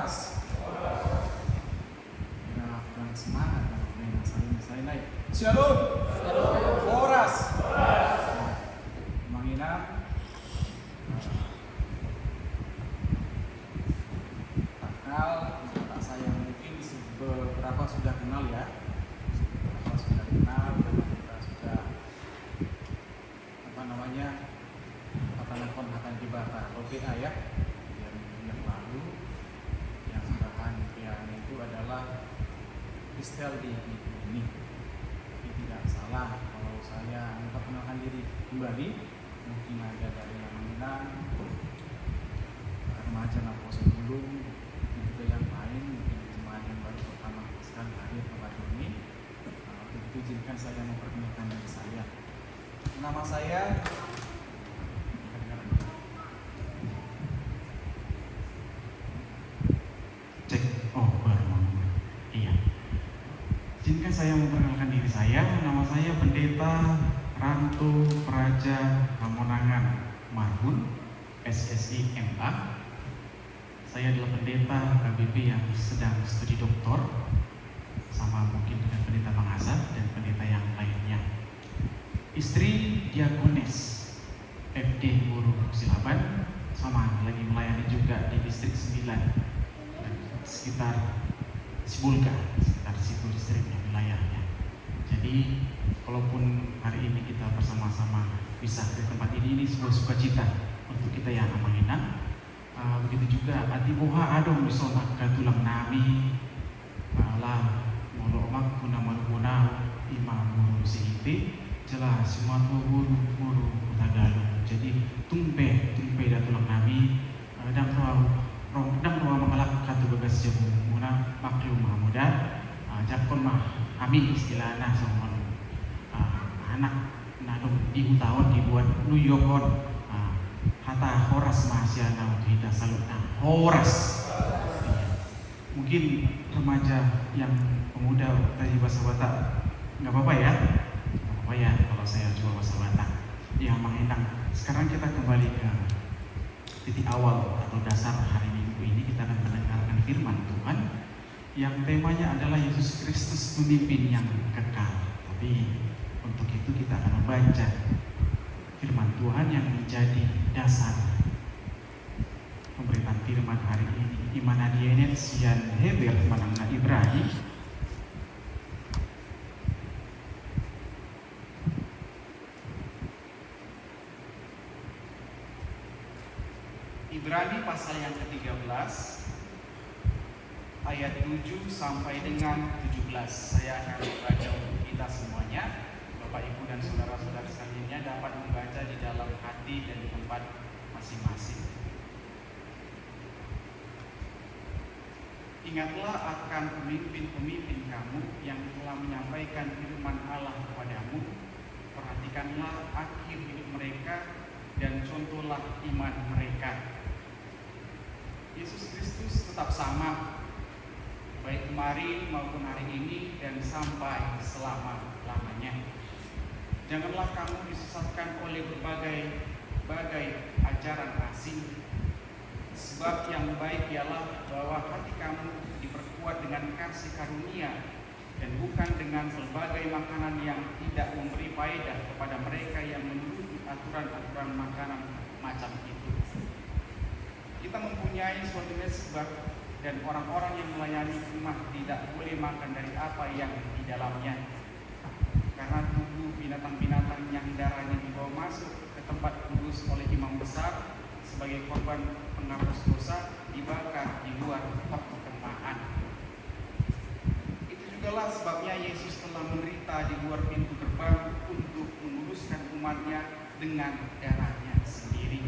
Horas. Ya, kurang semangat kalau saya naik. Shalom. Horas. Menginap. Takal, kata saya mungkin beberapa sudah kenal ya. Beberapa sudah kenal, kita sudah telepon akan dibahas OPA ya. Yang lalu yang bahan yang itu adalah Kristel di ini. Ini tidak salah kalau saya memperkenalkan diri kembali. Mungkin ada dari yang Minang, remaja Naposo Bulung, mungkin juga yang lain, mungkin jemaah yang baru pertama sekali hadir ke tempat ini. Untuk izinkan saya memperkenalkan diri saya. Nama saya izinkan saya memperkenalkan diri saya. Nama saya Pendeta Ranto Praja Hamonangan Marhun, SSI MA. Saya adalah pendeta KBP yang sedang studi doktor, sama mungkin dengan pendeta Mangasar dan pendeta yang lainnya. Istri diakonis FD Guru Silaban, sama lagi melayani juga di distrik 9 sekitar Sibulga, sekitar situ distriknya, wilayahnya. Jadi kalaupun hari ini kita bersama-sama bisa di tempat ini sebuah sukacita untuk kita yang amanginang. Begitu juga ati boha adong disonak katulang nami lah molo mak kuna manuguna imam guru sihiti jelas semua guru Tagalog. Jadi tumpe datulang nami dang roa mengalak katu bagas jabu muna maklum muda jakon mah amin istilahna sama anak nadong ibu tahun dibuat nuyokon hata horas masya nau kita salutna horas. Mungkin remaja yang pemuda tadi bahasa Batak nggak apa-apa ya, kalau saya coba bahasa Batak yang mengenang. Sekarang kita kembali ke titik awal atau dasar hari Minggu ini. Kita akan mendengarkan firman Tuhan yang temanya adalah Yesus Kristus pemimpin yang kekal. Tapi untuk itu kita akan membaca firman Tuhan yang menjadi dasar pemberitaan firman hari ini. Imana dienet sian Hebel manangna Ibrani pasal yang ke-13 ayat 7 sampai dengan 17. Saya akan membaca untuk kita semuanya. Bapak Ibu dan saudara-saudara sekalian dapat membaca di dalam hati dan di tempat masing-masing. Ingatlah akan pemimpin-pemimpin kamu yang telah menyampaikan firman Allah kepadamu. Perhatikanlah akhir hidup mereka dan contohlah iman mereka. Yesus Kristus tetap sama, baik kemarin maupun hari ini dan sampai selama-lamanya. Janganlah kamu disesatkan oleh berbagai ajaran asing. Sebab yang baik ialah bahwa hati kamu diperkuat dengan kasih karunia dan bukan dengan berbagai makanan yang tidak memberi faedah kepada mereka yang menuruti aturan-aturan makanan macam itu. Kita mempunyai suatu mesbah dan orang-orang yang melayani rumah tidak boleh makan dari apa yang di dalamnya. Karena tubuh binatang-binatang yang darahnya dibawa masuk ke tempat kudus oleh imam besar sebagai korban penghapus dosa dibakar di luar perkemahan. Itu jugalah sebabnya Yesus telah menderita di luar pintu gerbang untuk menguruskan umatnya dengan darahnya sendiri.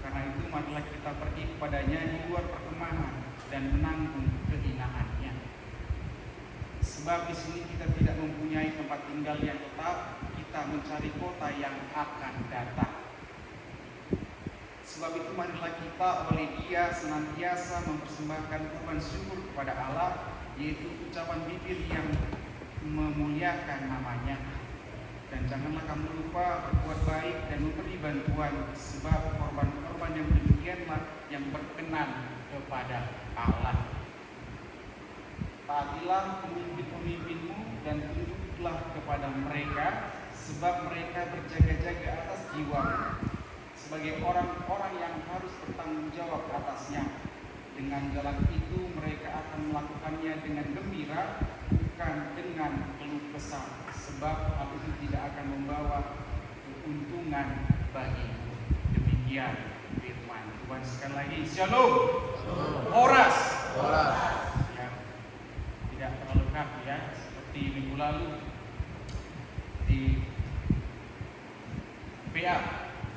Karena itu marilah kita pergi kepadanya di luar perkemahan dan menanggung kehinaannya. Sebab di sini kita tidak mempunyai tempat tinggal yang tetap, kita mencari kota yang akan datang. Sebab itu marilah kita oleh Dia senantiasa mempersembahkan korban syukur kepada Allah, yaitu ucapan bibir yang memuliakan nama-Nya. Dan janganlah kamu lupa berbuat baik dan memberi bantuan, sebab korban-korban yang demikianlah yang berkenan kepada Allah. Taatilah pemimpin-pemimpinmu dan tunduklah kepada mereka, sebab mereka berjaga-jaga atas jiwamu sebagai orang-orang yang harus bertanggung jawab atasnya. Dengan jalan itu mereka akan melakukannya dengan gembira, bukan dengan keluh kesah, sebab hal itu tidak akan membawa keuntungan bagimu. Demikian firman Tuhan. Sekali lagi, Shalom. Horas. Ya, tidak terlalu kaku ya, seperti minggu lalu di PA.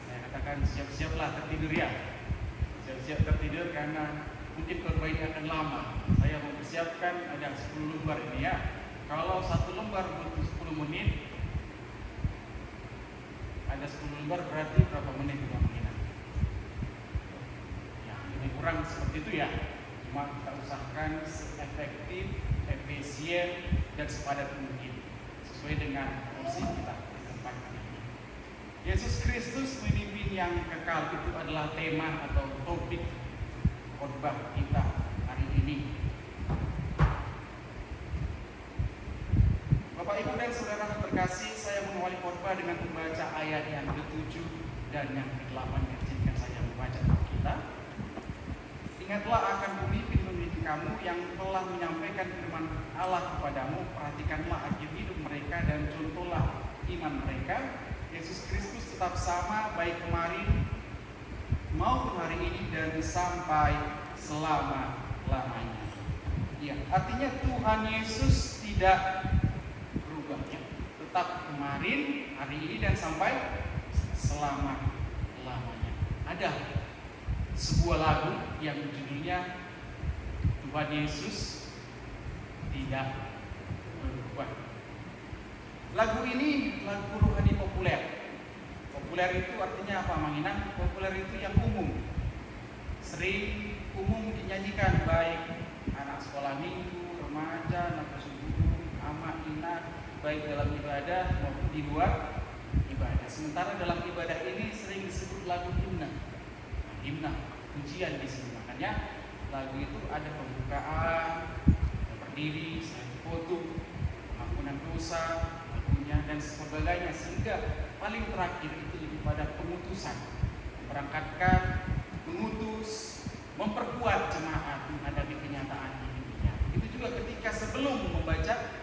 Saya katakan siap-siaplah tertidur ya. Siap-siap tertidur karena mungkin khotbah ini akan lama. Saya mempersiapkan ada 10 lembar ini ya. Kalau satu lembar butuh 10 menit, ada 10 lembar berarti berapa menit juga menginap. Ya, lebih kurang seperti itu ya. Cuma kita usahakan seefektif, efisien, dan sepadat mungkin sesuai dengan porsi kita di tempat ini. Yesus Kristus pemimpin yang kekal itu adalah tema atau topik khotbah kita hari ini. Bapak, Ibu, dan saudara terkasih, saya mengawali khotbah dengan membaca ayat yang ke-7 dan yang ke-8 yang izinkan saya membaca untuk kita. Ingatlah akan pemimpin-pemimpin kamu yang telah menyampaikan firman Allah kepadamu. Perhatikanlah akhir hidup mereka dan contohlah iman mereka. Yesus Kristus tetap sama baik kemarin maupun hari ini dan sampai selama-lamanya. Ya, artinya Tuhan Yesus tidak berubah ya. Tetap kemarin, hari ini dan sampai selama-lamanya. Ada sebuah lagu yang judulnya Tuhan Yesus tidak berubah. Lagu ini lagu rohani populer. Populer itu artinya apa, Mang Inang? Populer itu yang umum, sering umum dinyanyikan baik anak sekolah minggu, remaja, anak subuh, ama, ina, baik dalam ibadah maupun di luar ibadah. Sementara dalam ibadah ini sering disebut lagu himna. Himna, pujian di sini. Makanya lagu itu ada pembukaan, berdiri, foto, pengampunan dosa, lagunya dan sebagainya, sehingga paling terakhir itu lebih pada pemutusan, memberangkatkan, mengutus, memperkuat jemaat menghadapi kenyataan hidupnya. Itu juga ketika sebelum membaca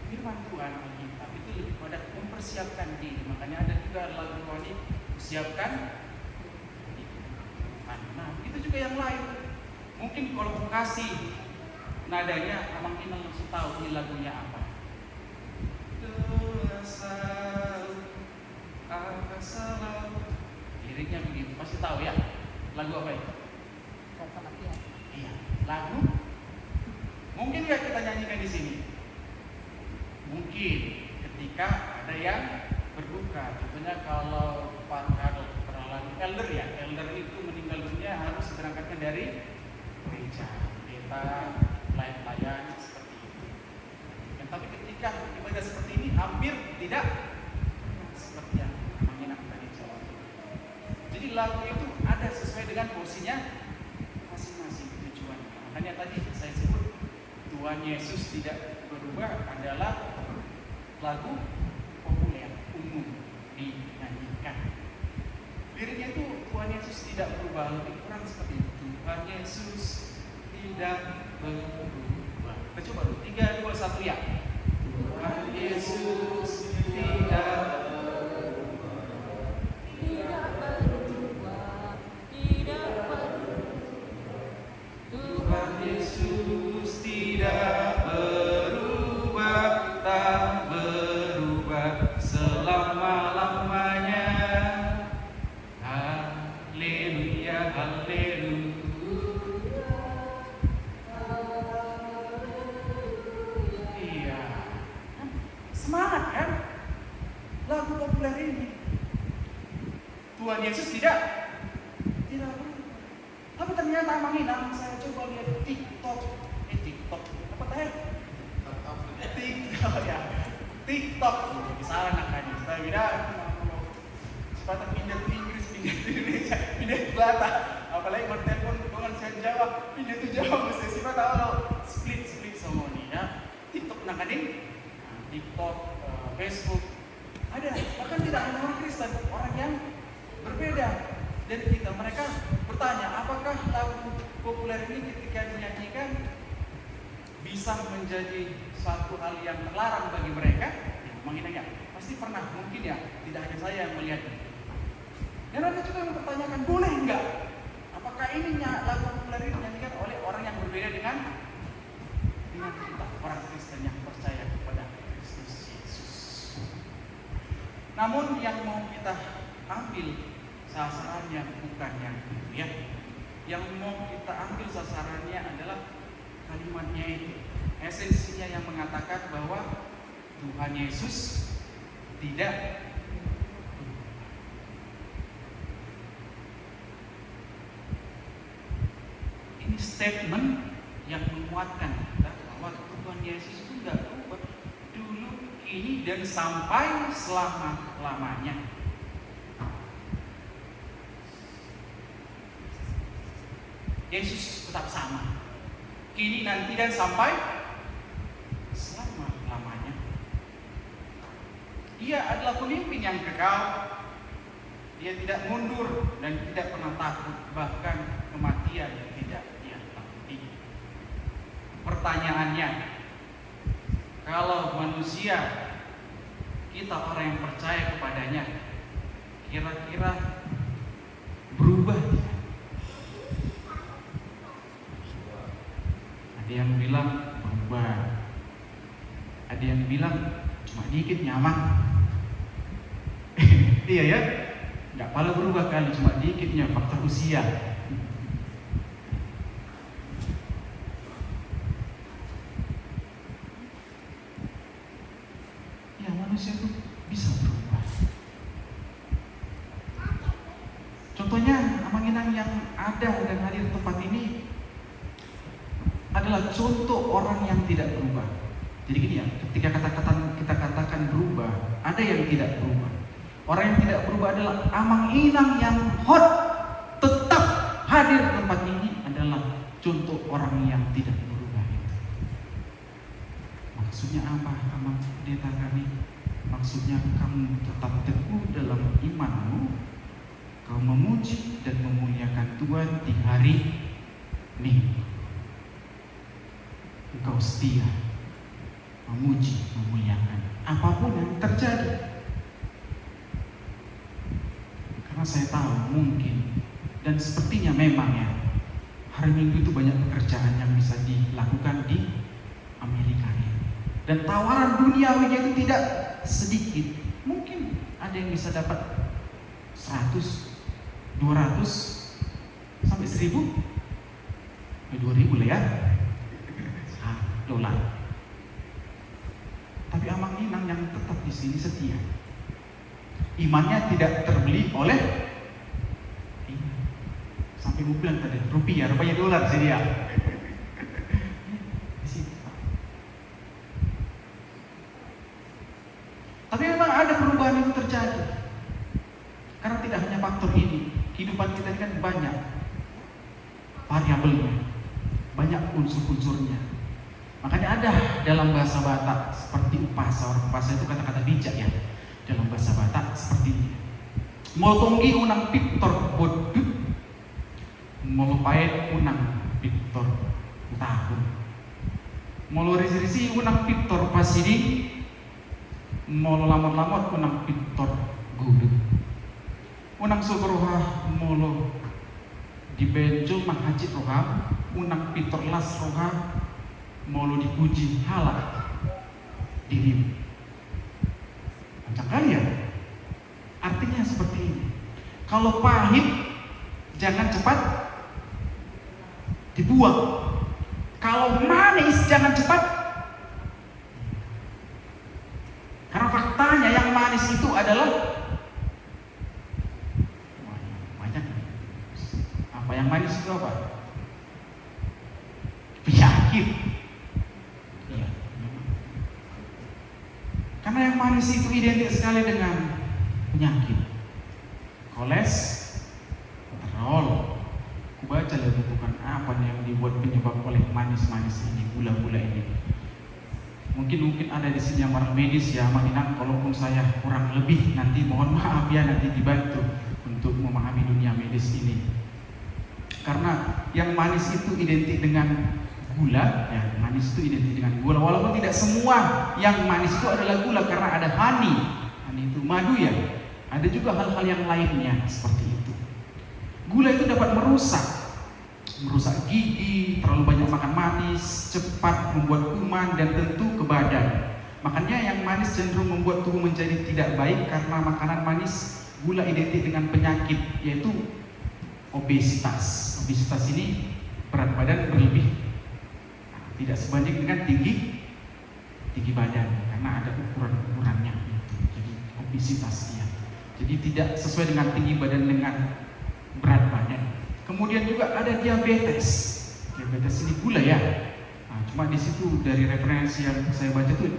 firman Tuhan Alkitab itu lebih pada mempersiapkan diri. Makanya ada juga lagu rohani persiapkan diri. Nah, itu juga yang lain. Mungkin kalau kasih nadanya, Abang Inang langsung tahu ini lagunya apa. Liriknya begitu, pasti tahu ya. Lagu apa itu? Iya, lagu. Mungkin nggak kita nyanyikan di sini? Mungkin ketika ada yang berduka. Contohnya kalau peralahan elder ya, elder itu meninggal dunia harus berangkatnya dari gereja, pendeta, pelayan-pelayan seperti itu. Tapi ketika ibadah seperti ini hampir tidak seperti yang menginap tadi jawab. Jadi lagu itu ada sesuai dengan porsinya masing-masing tujuan. Makanya tadi saya sebut Tuhan Yesus tidak berubah adalah lagu populer umum dinyanyikan. Liriknya itu Tuhan Yesus tidak berubah, lebih kurang seperti itu. Tuhan Yesus tidak berubah. Kita coba dulu, 3, 2, 1 ya. Tuhan Yesus tidak berubah, tidak berubah, tidak berubah. Tuhan Yesus tidak berubah, tak berubah selama-lamanya. Haleluya, haleluya. Semangat kan? Lagu populer ini. Tuhan Yesus tidak berubah. Tapi ternyata Mang Inang, saya coba lihat TikTok. Apa teh? TikTok ya. TikTok. Salah nakanya. Saya kira sepatah pindah ke Inggris, pindah ke Indonesia, pindah ke Batak. Apalagi bertelepon dengan saya jawab, pindah TikTok, Facebook, ada. Bahkan tidak hanya orang Kristen, orang yang berbeda dari kita. Mereka bertanya, apakah lagu populer ini ketika dinyanyikan bisa menjadi suatu hal yang terlarang bagi mereka? Ya, mengingatnya, pasti pernah, mungkin ya, tidak hanya saya yang melihatnya. Dan ada juga yang mempertanyakan, boleh enggak? Apakah ini lagu populer ini dinyanyikan oleh orang yang berbeda dengan kita, orang Kristen yang percaya kepada Kristus Yesus? Namun yang mau kita ambil sasarannya bukan yang itu ya. Yang mau kita ambil sasarannya adalah kalimatnya itu. Esensinya yang mengatakan bahwa Tuhan Yesus tidak ini statement yang menguatkan kita bahwa Tuhan Yesus itu tidak berubah dulu, kini, dan sampai selama-lamanya. Yesus tetap sama, kini, nanti, dan sampai selama-lamanya. Dia adalah pemimpin yang kekal. Dia tidak mundur dan tidak pernah takut, bahkan kematian tidak dia takuti. Pertanyaannya, kalau manusia, kita orang yang percaya kepadanya, kira-kira berubah tidak? Ada yang bilang berubah, ada yang bilang cuma dikit nyaman. Iya ya, nggak pala berubah kali, cuma dikitnya faktor usia. Ya, manusia itu bisa berubah. Contohnya Amanginang yang ada dan hadir di tempat ini adalah contoh orang yang tidak berubah. Jadi gini ya, ketika kita katakan berubah, ada yang tidak berubah. Orang yang tidak berubah adalah Amanginang yang hot, tetap hadir di tempat ini adalah contoh orang yang tidak berubah itu. Maksudnya apa, Amang Pendeta kami? Maksudnya kamu tetap teguh dalam imanmu, kau memuji dan memuliakan Tuhan di hari Minggu. Engkau setia memuji, memuliakan apapun yang terjadi. Karena saya tahu mungkin dan sepertinya memang ya, hari Minggu itu banyak pekerjaan yang bisa dilakukan di Amerika ini. Dan tawaran duniawinya itu tidak sedikit. Mungkin ada yang bisa dapat 100, 200 sampai 1000, 2000 lah ya, $. Tapi Amanginang yang tetap di sini setia. Imannya tidak terbeli oleh sampai mau bilang tadi rupiah, rupanya dolar sih dia. Tapi memang ada perubahan yang terjadi. Karena tidak hanya faktor ini, kehidupan kita ini kan banyak variabelnya, banyak unsur-unsurnya. Makanya ada dalam bahasa Batak seperti upasa. Orang upasa itu kata-kata bijak ya. Dalam bahasa Batak seperti ini. Moltonggi unang piktor bodut, molopait unang piktor tahun. Molorisi-risi unang piktor pasidi, mololamot-lamot unang piktor guru. Unang sugoroha molo dibenjol manghajit roha, unang piktor las roha molo dipuji halak dirimu. Macam kali ya. Artinya seperti ini. Kalau pahit jangan cepat dibuang. Kalau manis jangan cepat. Karena faktanya yang manis itu adalah banyak. Apa yang manis itu apa? Penyakit. Karena yang manis itu identik sekali dengan penyakit. Kolesterol. Kubaca lagi bukan apa yang dibuat penyebab oleh manis-manis ini, gula-gula ini. Mungkin ada di sini yang orang medis ya, Inang, kalaupun saya kurang lebih nanti mohon maaf ya, nanti dibantu untuk memahami dunia medis ini. Karena yang manis itu identik dengan gula, ya, manis itu identik dengan gula. Walaupun tidak semua yang manis itu adalah gula, karena ada honey itu madu ya. Ada juga hal-hal yang lainnya seperti itu. Gula itu dapat merusak gigi, terlalu banyak makan manis, cepat membuat kuman dan tentu ke badan. Makanya yang manis cenderung membuat tubuh menjadi tidak baik karena makanan manis. Gula identik dengan penyakit, yaitu obesitas. Obesitas ini berat badan berlebih, tidak sebanding dengan tinggi badan, karena ada ukurannya. Jadi obesitas dia. Jadi tidak sesuai dengan tinggi badan dengan berat badan. Kemudian juga ada diabetes. Diabetes ini gula ya. Nah, cuma di situ dari referensi yang saya baca tuh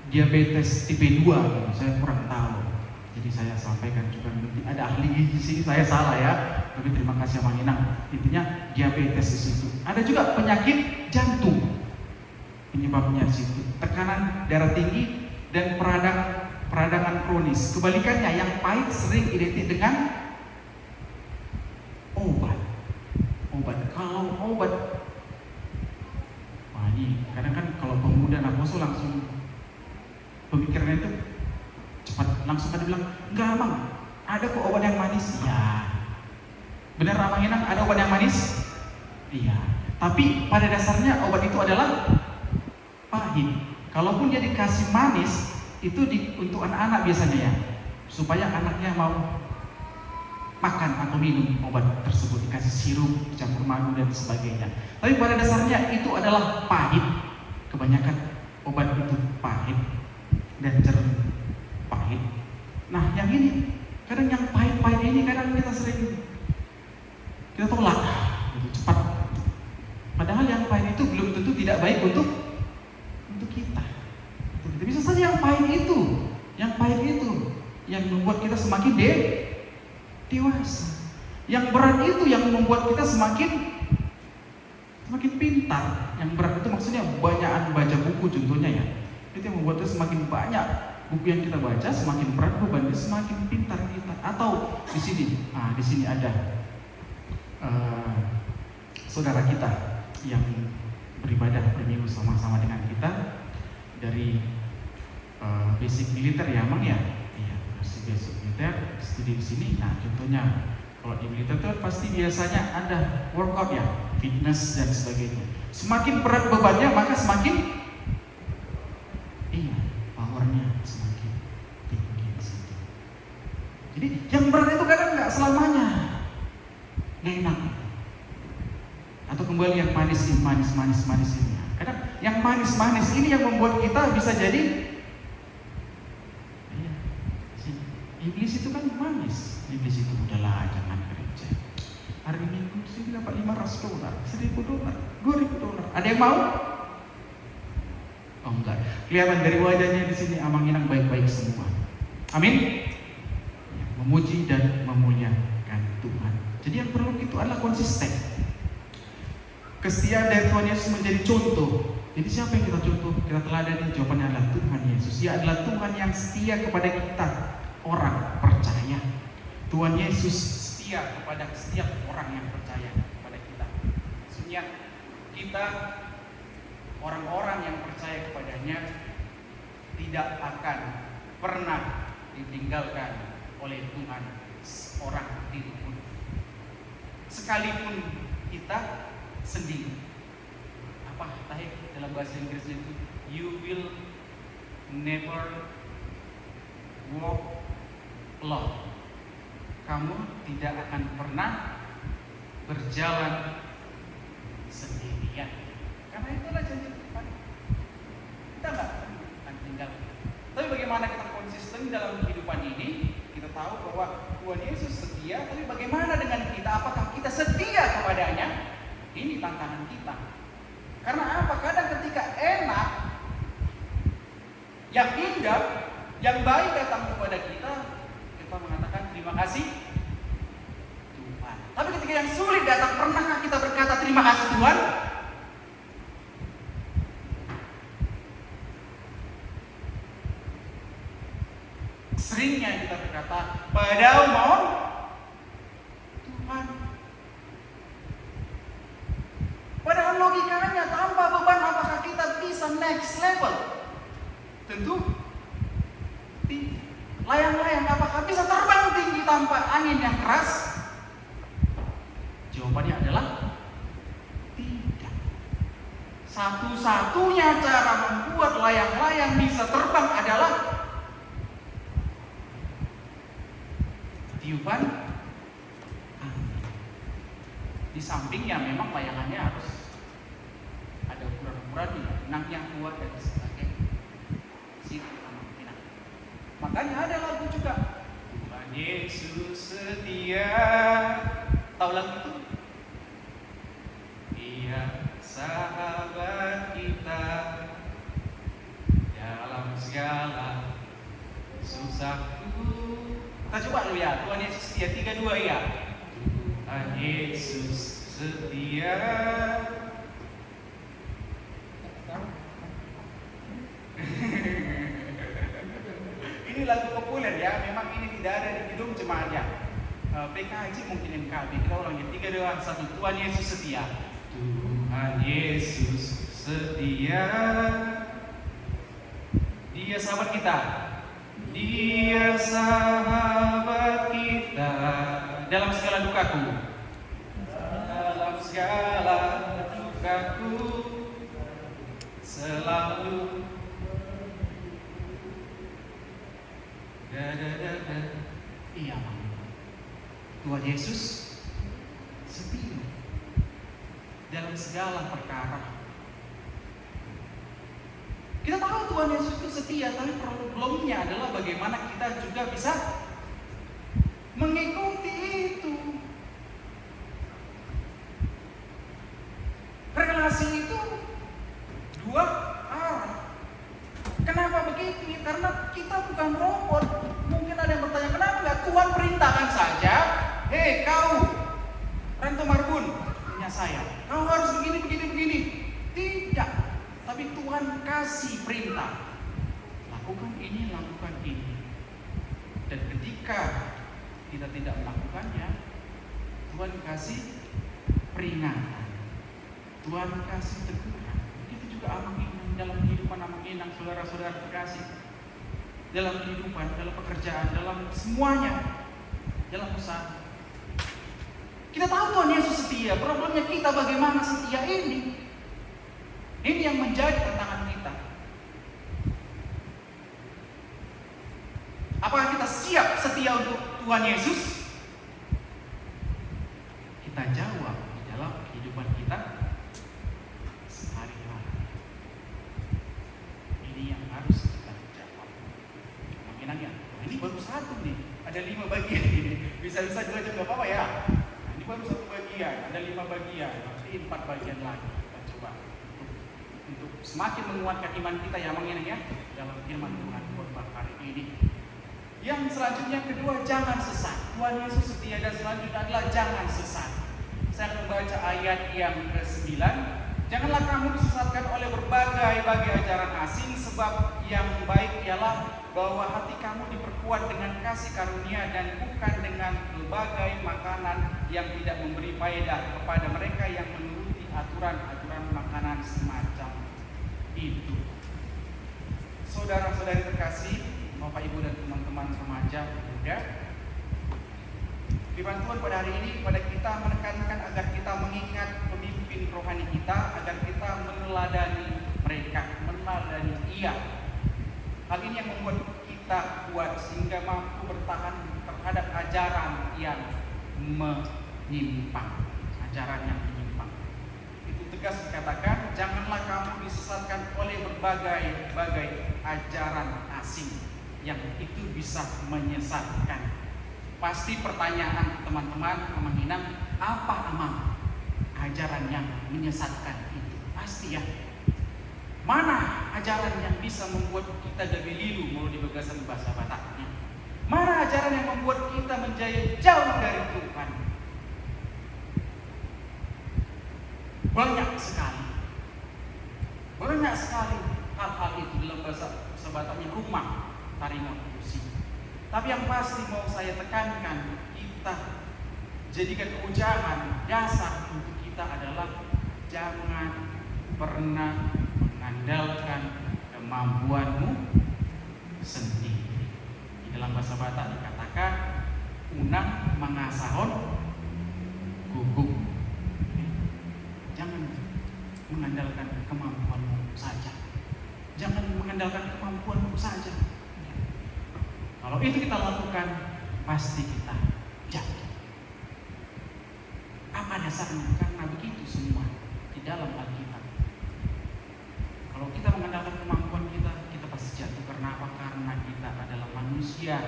diabetes tipe 2, saya kurang tahu. Jadi saya sampaikan juga, nanti ada ahli gizi di sini, saya salah ya. Tapi terima kasih Mang Inang. Intinya diabetes di situ. Ada juga penyakit jantung. Penyebabnya di situ tekanan darah tinggi dan peradangan kronis. Kebalikannya, yang pahit sering identik dengan obat. Kalau obat, wah ini kadang kan kalau pemuda narkoso langsung pemikirannya itu cepat, langsung pada bilang, enggak Mang, ada kok obat yang manis. Ya, benar Mang Inang, ada obat yang manis? Iya, tapi pada dasarnya obat itu adalah pahit. Kalaupun dia dikasih manis, itu untuk anak-anak biasanya ya, supaya anaknya mau makan atau minum obat tersebut, dikasih sirup, dicampur madu dan sebagainya. Tapi pada dasarnya itu adalah pahit. Kebanyakan obat itu pahit dan jernih, pahit. Nah, yang ini kadang yang pahit-pahit ini kadang kita tolak gitu, cepat. Padahal yang pahit itu belum tentu tidak baik untuk kita. Bisa saja yang pahit itu yang membuat kita semakin dewasa. Yang berat itu yang membuat kita semakin pintar. Yang berat itu maksudnya banyakan baca buku contohnya ya. Itu yang membuat kita semakin banyak buku yang kita baca, semakin berat bebannya, semakin pintar kita. Atau di sini ada saudara kita yang beribadah berminggu sama-sama dengan kita dari basic militer ya Mang ya. Basic militer studi di sini. Nah, contohnya kalau di militer itu pasti biasanya ada workout ya, fitness dan sebagainya. Semakin berat bebannya maka semakin powernya semakin tinggi di situ. Jadi yang berat itu kadang nggak selamanya nggak enak. Atau kembali yang manis ini. Kadang yang manis ini yang membuat kita bisa jadi iblis itu kan manis. Iblis itu udahlah jangan kerja. Hari Minggu sini dapat $500, $1.000, $2.000. Ada yang mau? Oh enggak. Kelihatan dari wajahnya di sini Amang Inang baik-baik semua. Amin. Ya, memuji dan memuliakan Tuhan. Jadi yang perlu itu adalah konsisten. Kesetiaan dari Tuhan Yesus menjadi contoh. Jadi siapa yang kita contoh? Kita teladani? Jawabannya adalah Tuhan Yesus. Dia adalah Tuhan yang setia kepada kita. Orang percaya. Tuhan Yesus setia kepada setiap orang yang percaya kepada kita. Maksudnya kita orang-orang yang percaya kepadanya tidak akan pernah ditinggalkan oleh Tuhan seorang diri pun. Sekalipun kita sedih. Apa dalam bahasa Inggrisnya itu? You will never walk alone. Kamu tidak akan pernah berjalan sendirian. Karena itulah janji Tuhan. Kita nggak akan tinggal. Tapi bagaimana kita konsisten dalam kehidupan ini? Kita tahu bahwa Tuhan Yesus setia. Tapi bagaimana dengan kita? Apakah kita setia kepadanya? Ini tantangan kita. Karena apa? Kadang ketika enak, yang indah, yang baik datang kepada kita mengatakan terima kasih Tuhan. Tapi ketika yang sulit datang, pernahkah kita berkata terima kasih Tuhan? next level? Tentu tidak. Layang-layang apakah bisa terbang tinggi tanpa angin yang keras? Jawabannya adalah tidak. Satu-satunya cara membuat layang-layang bisa terbang adalah tiupan angin. Di sampingnya memang layangannya harus ada ukuran-ukurannya, benangnya kuat dan sebagainya. Makanya ada lagu juga, Tuhan Yesus setia. Tahu lagu itu? Dia sahabat kita dalam segala susahku. Kita coba dulu ya, Tuhan Yesus setia, 3-2 ya. Tuhan Yesus setia. Ini lagu populer ya, memang ini tidak ada di gedung jemaat ya. PKJ mungkin MKB. Kita ulangi 3, 2, 1. Tuhan Yesus setia. Tuhan Yesus setia. Dia sahabat kita. Dia sahabat kita dalam segala dukaku. Dalam segala dukaku selalu. Iya, Tuhan Yesus setia dalam segala perkara. Kita tahu Tuhan Yesus itu setia, tapi problemnya adalah bagaimana kita juga bisa mengikuti itu. Relasi itu dua arah. Kenapa begitu? Karena kita bukan robot. Mungkin ada yang bertanya, kenapa nggak Tuhan perintahkan saja? Hei kau, Rento Marbun, punya saya, kau harus begini. Tidak. Tapi Tuhan kasih perintah. Lakukan ini. Dan ketika kita tidak melakukannya, Tuhan kasih peringatan. Tuhan kasih teguran. Itu juga amang-inang dalam kehidupan amang-inang, saudara-saudara terkasih. Dalam kehidupan, dalam pekerjaan, dalam semuanya, dalam usaha. Kita tahu Tuhan Yesus setia. Problemnya kita bagaimana setia ini. Ini yang menjadi tantangan kita. Apakah kita siap setia untuk Tuhan Yesus? Kita jawab di dalam kehidupan kita sehari-hari. Ini yang harus kita jawab. Mungkin ya, ini baru satu nih. Ada 5 bagian ini. Bisa-bisa juga nggak apa-apa ya. Nah, ini baru 1 bagian. Ada 5 bagian. Nanti 4 bagian lagi. Kita coba untuk semakin menguatkan iman kita ya, mengingat ya dalam firman Tuhan khotbah hari ini. Yang selanjutnya kedua, jangan sesat. Tuhan Yesus setia dan selanjutnya adalah jangan sesat. Saya akan membaca ayat yang ke-9. Janganlah kamu disesatkan oleh berbagai ajaran asing, sebab yang baik ialah bahwa hati kamu diperkuat dengan kasih karunia dan bukan dengan berbagai makanan yang tidak memberi faedah kepada mereka yang menuruti aturan-aturan makanan semacam itu. Saudara-saudari terkasih, Bapak Ibu dan teman-teman remaja muda, firman Tuhan pada hari ini kepada kita menekankan agar kita mengingat pemimpin rohani kita, agar kita meneladani mereka, meneladani ia. Hal ini yang membuat kita kuat sehingga mampu bertahan terhadap ajaran yang menyimpang. Itu tegas dikatakan, janganlah kamu disesatkan oleh berbagai ajaran asing yang itu bisa menyesatkan. Pasti pertanyaan teman-teman menginang, apa amang ajaran yang menyesatkan itu? Pasti ya. Mana ajaran yang bisa membuat kita gabelilu mau di bagasan bahasa Bataknya? Mana ajaran yang membuat kita menjadi jauh dari Tuhan? Banyak sekali hal-hal itu dalam bahasa Bataknya rumah tarimon pusi. Tapi yang pasti mau saya tekankan, kita jadikan ucapan dasar untuk kita adalah jangan pernah mengandalkan kemampuanmu sendiri. Di dalam bahasa Batak dikatakan unang mangasahon guguk. Jangan mengandalkan kemampuanmu saja. Jangan mengandalkan kemampuanmu saja. Kalau itu kita lakukan, pasti kita jatuh. Apa dasarnya? Karena begitu semua di dalam Alkitab. Kalau kita mengandalkan kemampuan kita, kita pasti jatuh. Karena apa? Karena kita adalah manusia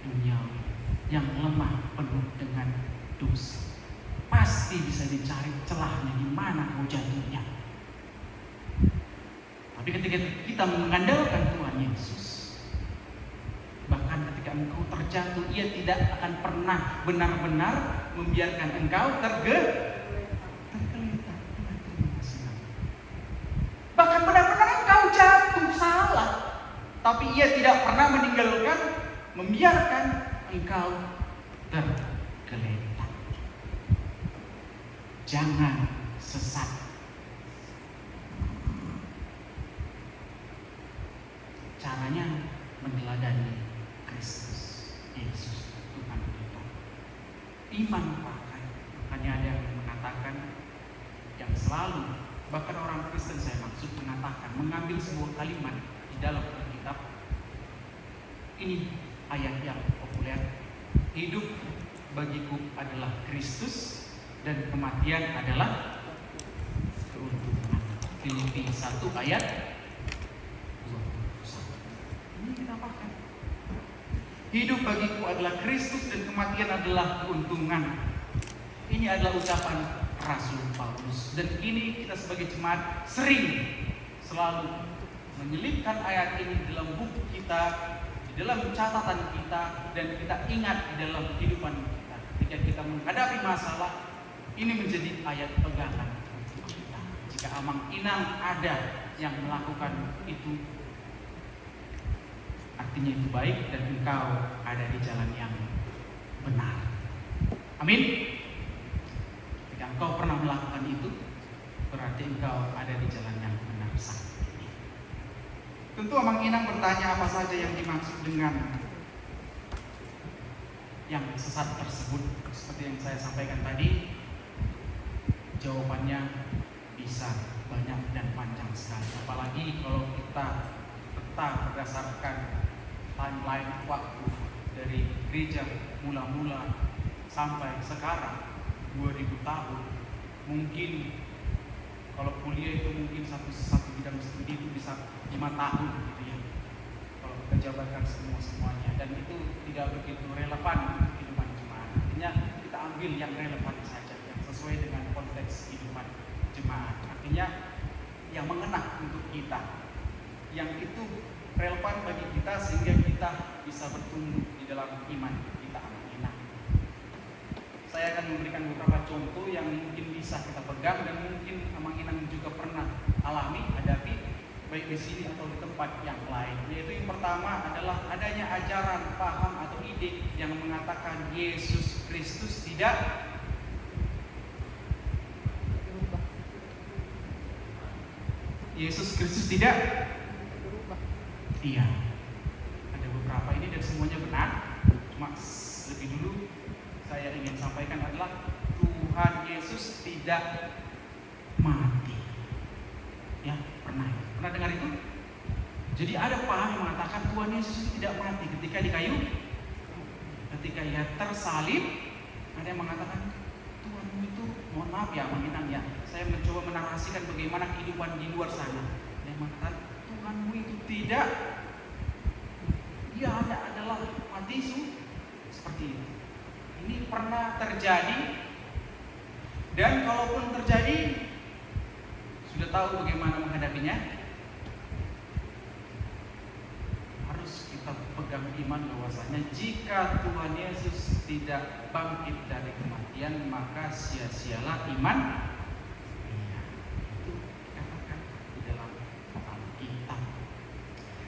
duniawi yang lemah, penuh dengan dosa. Pasti bisa dicari celahnya di mana kau jatuhnya. Tapi ketika kita mengandalkan Tuhan Yesus, bahkan ketika engkau terjatuh, Ia tidak akan pernah benar-benar membiarkan engkau tergeletak. Bahkan benar-benar engkau jatuh salah, tapi Ia tidak pernah membiarkan engkau tergeletak. Jangan sesat. Caranya meneladani Kristus Yesus Tuhan kita. Iman pakai. Makanya ada yang mengatakan, yang selalu, bahkan orang Kristen saya maksud, mengatakan, mengambil sebuah kalimat di dalam Alkitab. Ini ayat yang populer. Hidup bagiku adalah Kristus dan kematian adalah keuntungan. Filipi 1 ayat 21. Ini kita pakai. Hidup bagiku adalah Kristus dan kematian adalah keuntungan. Ini adalah ucapan Rasul Paulus. Dan ini kita sebagai jemaat selalu menyelipkan ayat ini dalam buku kita, di dalam catatan kita, dan kita ingat di dalam kehidupan kita. Ketika kita menghadapi masalah, ini menjadi ayat pegangan kita. Jika Amang Inang ada yang melakukan itu, artinya itu baik dan engkau ada di jalan yang benar. Amin. Jika engkau pernah melakukan itu, berarti engkau ada di jalan yang benar saat ini. Tentu Amang Inang bertanya apa saja yang dimaksud dengan yang sesat tersebut. Seperti yang saya sampaikan tadi, jawabannya bisa banyak dan panjang sekali. Apalagi kalau kita tetap berdasarkan timeline waktu dari gereja mula-mula sampai sekarang 2000 tahun. Mungkin kalau kuliah itu mungkin satu bidang studi itu bisa 5 tahun gitu ya. Kalau kita jabarkan semuanya, dan itu tidak begitu relevan untuk kehidupan jemaat. Artinya kita ambil yang relevan saja, yang sesuai dengan konteks kehidupan jemaat. Artinya yang mengena untuk kita, yang itu relevan bagi kita sehingga kita bisa bertumbuh di dalam iman kita. Amin. Saya akan memberikan beberapa contoh yang mungkin bisa kita pegang dan mungkin Amang Inang juga pernah alami, hadapi, baik di sini atau di tempat yang lain. Yaitu yang pertama adalah adanya ajaran, paham atau ide yang mengatakan Yesus Kristus tidak berubah. Iya. Ada beberapa ini dan semuanya benar. Cuma lebih dulu saya ingin sampaikan adalah Tuhan Yesus tidak mati. Ya, pernah dengar itu? Jadi ada paham yang mengatakan Tuhan Yesus itu tidak mati ketika di kayu, ketika Ia tersalib. Ada yang mengatakan Tuhanmu itu, mohon maaf ya, Amang Inang ya, saya mencoba menarasikan bagaimana kehidupan di luar sana. Ada yang mengatakan Tuhanmu itu tidak, Dia adalah mati seperti itu. Ini pernah terjadi, dan kalaupun terjadi, sudah tahu bagaimana menghadapinya. Harus kita pegang iman bahwasanya jika Tuhan Yesus tidak bangkit dari kematian, maka sia-sialah iman. Itu dikatakan di dalam Alkitab.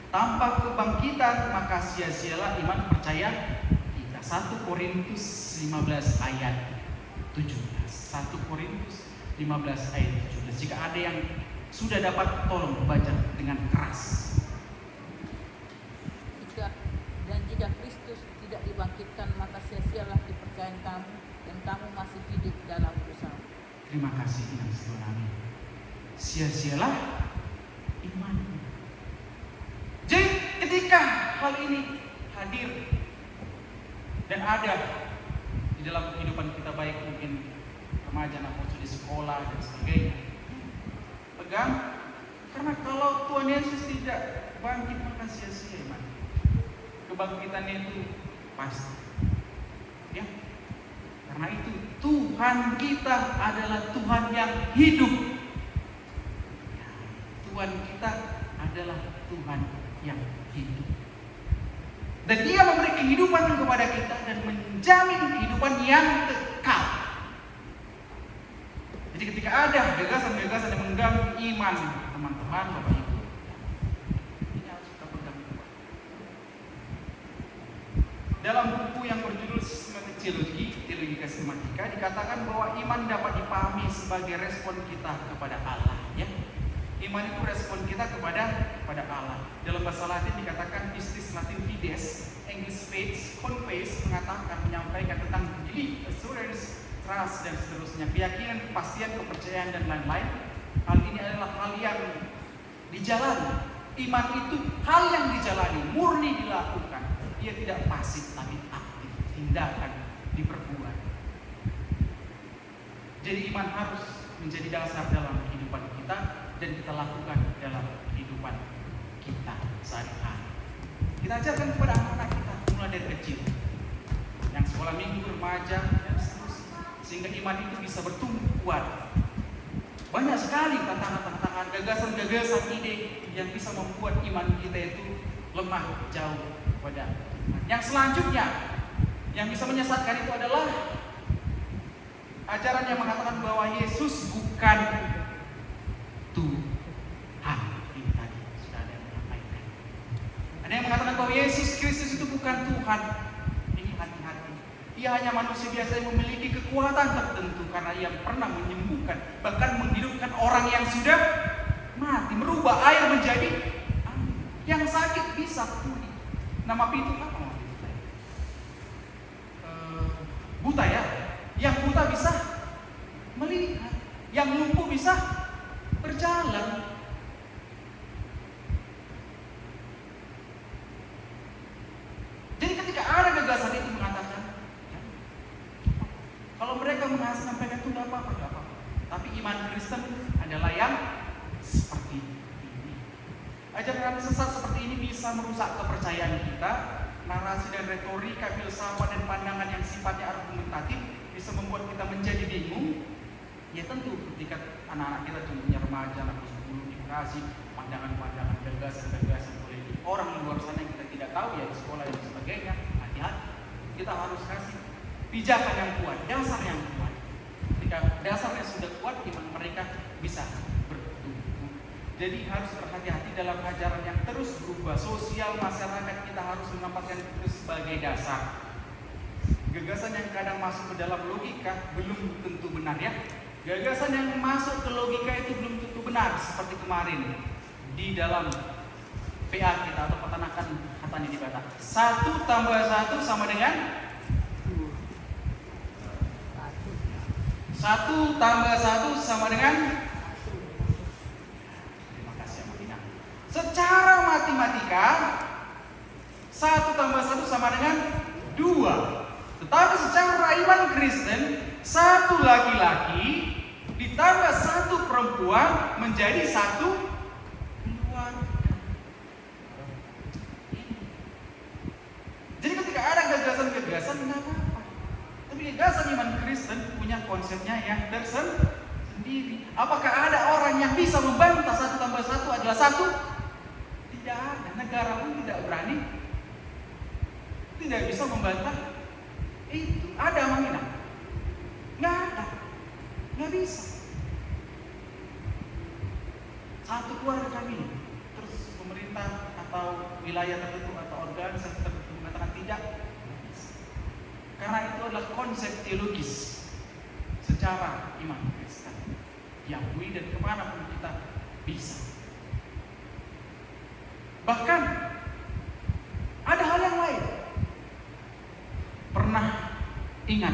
Tanpa kebangkitan, maka sia-sialah iman percaya kita. 1 Korintus 15 ayat 17. 1 Korintus 15 ayat 17. Jika ada yang sudah dapat, tolong baca dengan keras. Terima kasih yang sebenarnya. Sia-sialah iman. Jadi ketika hal ini hadir dan ada di dalam kehidupan kita, baik mungkin remaja atau di sekolah dan sebagainya, pegang. Karena kalau Tuhan Yesus tidak bangkit, maka sia-sia iman. Kebangkitannya itu pasti. Ya. Karena itu Tuhan kita adalah Tuhan yang hidup. Tuhan kita adalah Tuhan yang hidup. Dan Dia memberi kehidupan kepada kita dan menjamin kehidupan yang kekal. Jadi ketika ada gagasan-gagasan yang mengganggu iman teman-teman, Bapak Ibu, ini harus kita pegang. Dalam buku yang berjudul Systematic Teologi Sistematika, dikatakan bahwa iman dapat dipahami sebagai respon kita kepada Allah. Ya, iman itu respon kita kepada Allah. Dalam bahasa Latin dikatakan pistis Latin fides, English faith, confess, mengatakan, menyampaikan tentang belief, assurance, trust, dan seterusnya, keyakinan, kepastian, kepercayaan, dan lain-lain. Hal ini adalah hal yang dijalani. Iman itu hal yang dijalani, murni dilakukan. Ia tidak pasif tapi aktif, tindakan diperbuat. Jadi iman harus menjadi dasar dalam kehidupan kita dan kita lakukan dalam kehidupan kita sehari-hari. Kita ajarkan kepada anak-anak kita mulai dari kecil, yang sekolah minggu, remaja, dan seterusnya, sehingga iman itu bisa bertumbuh kuat. Banyak sekali tantangan-tantangan, gagasan-gagasan, ide yang bisa membuat iman kita itu lemah jauh pada. Yang selanjutnya yang bisa menyesatkan itu adalah ajaran yang mengatakan bahwa Yesus bukan Tuhan. Ini tadi sudah ada yang menyampaikan. Ada yang mengatakan bahwa Yesus Kristus itu bukan Tuhan. Ini hati-hati. Ia hanya manusia biasa yang memiliki kekuatan tertentu karena ia pernah menyembuhkan, bahkan menghidupkan orang yang sudah mati, merubah air menjadi angin. Yang sakit bisa pulih. Nama pitu apa? Buta ya. Yang buta bisa melihat, yang lumpuh bisa berjalan. Jadi ketika ada gagasan itu mengatakan, ya, kalau mereka menyampaikan itu tidak apa-apa. Tapi iman Kristen adalah yang seperti ini. Ajaran sesat seperti ini bisa merusak kepercayaan kita. Narasi dan retorika, filsafat dan pandangan yang sifatnya argumentatif bisa membuat kita menjadi bingung. Ya tentu ketika anak-anak kita, contohnya remaja, anak 10, dikasih pandangan-pandangan, gagasan-gagasan oleh orang di luar sana yang kita tidak tahu ya di sekolah dan sebagainya, hati-hati. Kita harus kasih pijakan yang kuat, dasar yang kuat. Ketika dasarnya sudah kuat, iman mereka bisa bertumbuh. Jadi harus berhati-hati dalam ajaran yang terus berubah. Sosial masyarakat kita harus menempatkan itu sebagai dasar. Gagasan yang kadang masuk ke dalam logika belum tentu benar ya. Gagasan yang masuk ke logika itu belum tentu benar. Seperti kemarin di dalam PA kita atau peternakan Hatani di Batak. 1 tambah 1 sama dengan 1 tambah 1 sama dengan. Secara matematika 1 tambah 1 sama dengan 2. Tetapi secara iman Kristen 1 laki-laki ditambah 1 perempuan menjadi 1 keluarga. Jadi ketika ada gagasan-gagasan tidak apa-apa. Tapi gagasan iman Kristen punya konsepnya yang tersendiri. Apakah ada orang yang bisa membantah 1 tambah 1 adalah 1? Tidak ada, negara pun tidak berani, tidak bisa membantah itu. Ada Mangina? Nggak ada, nggak bisa. 1 keluarga kami, terus pemerintah atau wilayah tertentu atau organisasi tertentu mengatakan tidak. Karena itu adalah konsep teologis secara iman Kristen. Yahudi dan kemana pun kita bisa. Bahkan ada hal yang lain. Pernah ingat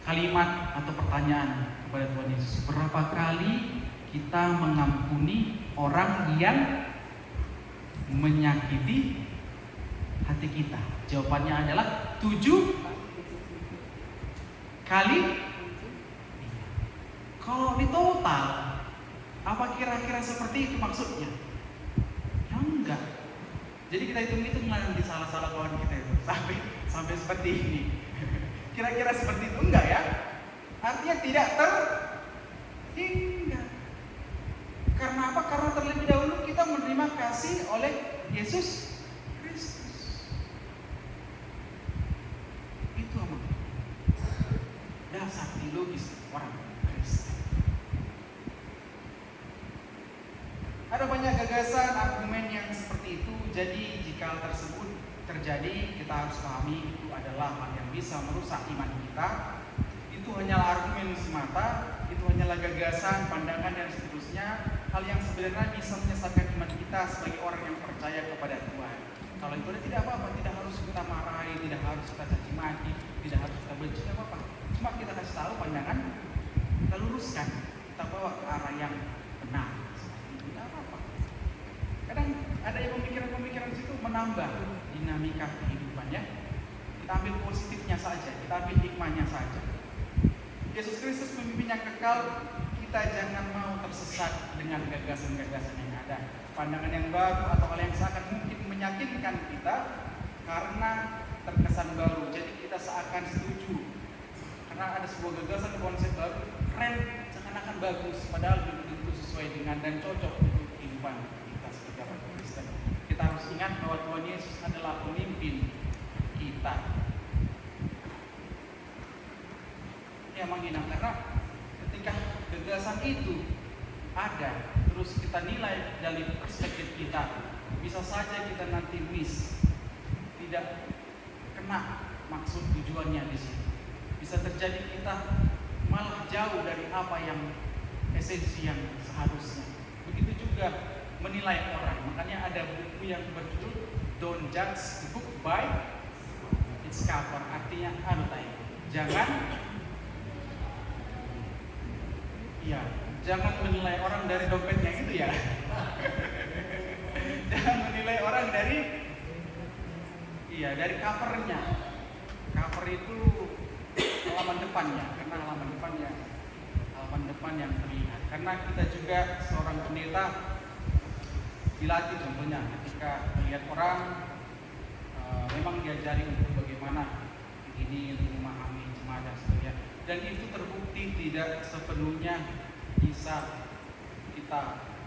kalimat atau pertanyaan kepada Tuhan Yesus? Berapa kali kita mengampuni orang yang menyakiti hati kita? Jawabannya adalah 7 kali. Kalau di total, apa kira-kira seperti itu maksudnya? Ya enggak. Jadi kita hitung-hitung nanti salah-salah kawan kita itu sampai seperti ini. Kira-kira seperti itu enggak ya? Artinya tidak terhingga. Karena apa? Karena terlebih dahulu kita menerima kasih oleh Yesus Kristus. Itu apa? Dasar teologis orang Kristen. Ada banyak gagasan, argumen yang seperti itu. Jadi jika tersebut terjadi, kita harus pahami itu adalah hal yang bisa merusak iman kita. Itu hanyalah argumen semata, itu hanyalah gagasan, pandangan dan seterusnya. Hal yang sebenarnya bisa menyesatkan iman kita sebagai orang yang percaya kepada Tuhan. Kalau itu tidak apa-apa, tidak harus kita marahi, tidak harus kita caci maki, tidak harus kita benci, tidak apa-apa. Cuma kita kasih tahu pandangan, kita luruskan, kita bawa ke arah yang benar. Seperti itu tidak apa-apa. Kadang ada yang pemikiran-pemikiran situ menambah dinamika kehidupan ya. Kita ambil positifnya saja, kita ambil hikmahnya saja. Yesus Kristus pemimpin yang kekal, kita jangan mau tersesat dengan gagasan-gagasan yang ada, pandangan yang baru atau hal yang seakan mungkin meyakinkan kita karena terkesan baru. Jadi kita seakan setuju karena ada sebuah gagasan konsep baru, keren, seakan-akan bagus, padahal belum tentu sesuai dengan dan cocok untuk kehidupan kita sebagai orang Kristen. Kita harus ingat bahwa Tuhan Yesus adalah pemimpin kita. Ya menghina, karena ketika gagasan itu ada, terus kita nilai dari perspektif kita, bisa saja kita nanti miss, tidak kena maksud tujuannya di sini. Bisa terjadi kita malah jauh dari apa yang esensi yang seharusnya. Begitu juga menilai orang. Makanya ada buku yang berjudul Don't Judge the Book by its Cover. Artinya jangan menilai orang dari dompetnya itu ya. Jangan menilai orang dari covernya. Cover itu halaman depannya, karena halaman depan yang terlihat. Karena kita juga seorang pendeta dilatih contohnya ketika melihat orang memang diajari untuk bagaimana ini untuk memahami jemaat dan sebagainya. Dan itu terbukti tidak sepenuhnya bisa kita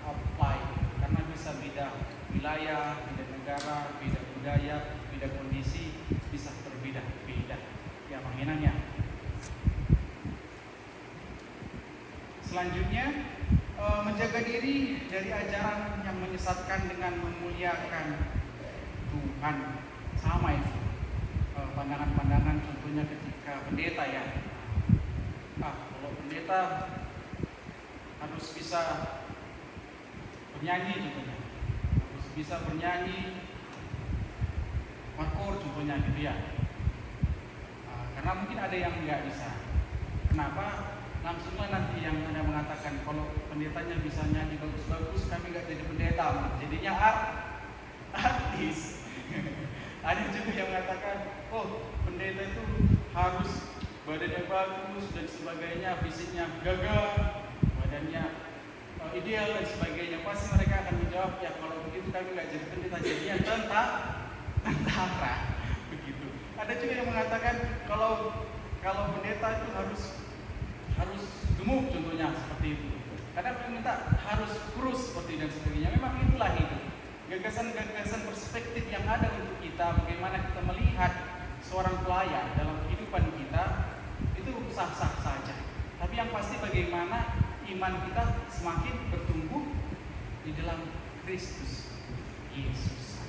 apply karena bisa beda wilayah, beda negara, beda budaya, beda kondisi, bisa berbeda-beda ya mainannya. Selanjutnya menjaga diri dari ajaran yang menyesatkan dengan memuliakan Tuhan. Sama itu pandangan-pandangan contohnya ketika pendeta ya. Kalau pendeta harus bisa bernyanyi contohnya, harus bisa bernyanyi makor contohnya gitu ya. Karena mungkin ada yang nggak bisa. Kenapa? Langsunglah nanti yang ada mengatakan kalau pendetanya bisa nyanyi bagus-bagus, kami nggak jadi pendeta, jadinya artis. Ada juga yang mengatakan, oh pendeta itu harus badannya bagus dan sebagainya, fisiknya gagah, badannya ideal dan sebagainya. Pasti mereka akan menjawab, ya kalau begitu kami nggak jadi pendeta, jadinya tentara. Begitu. Ada juga yang mengatakan kalau pendeta itu harus gemuk contohnya seperti itu. Kadang minta harus kurus seperti dan sebagainya. Memang itulah hidup. Gagasan-gagasan perspektif yang ada untuk kita, bagaimana kita melihat seorang pelayan dalam kehidupan kita itu sah-sah saja. Tapi yang pasti bagaimana iman kita semakin bertumbuh di dalam Kristus Yesus.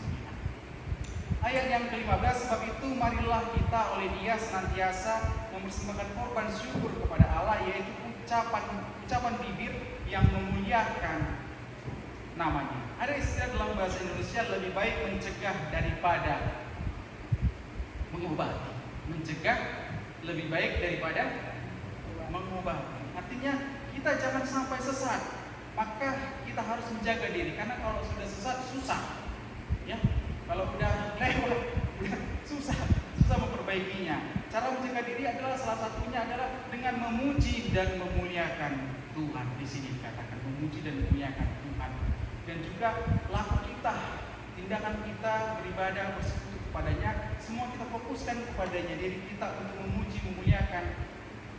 Ayat yang ke-15, sebab itu marilah kita oleh Dia senantiasa mempersembahkan korban syukur kepada Allah, yaitu ucapan bibir yang memuliakan namanya. Ada istilah dalam bahasa Indonesia, lebih baik mencegah daripada mengobati. Mencegah lebih baik daripada mengobati. Artinya kita jangan sampai sesat. Maka kita harus menjaga diri, karena kalau sudah sesat susah. Ya, kalau udah lewat udah susah memperbaikinya. Cara menjaga diri adalah salah satunya adalah dengan memuji dan memuliakan Tuhan. Di sini dikatakan memuji dan memuliakan Tuhan. Dan juga laku kita, tindakan kita, beribadah, bersekutu kepadanya, semua kita fokuskan kepadanya, diri kita untuk memuji, memuliakan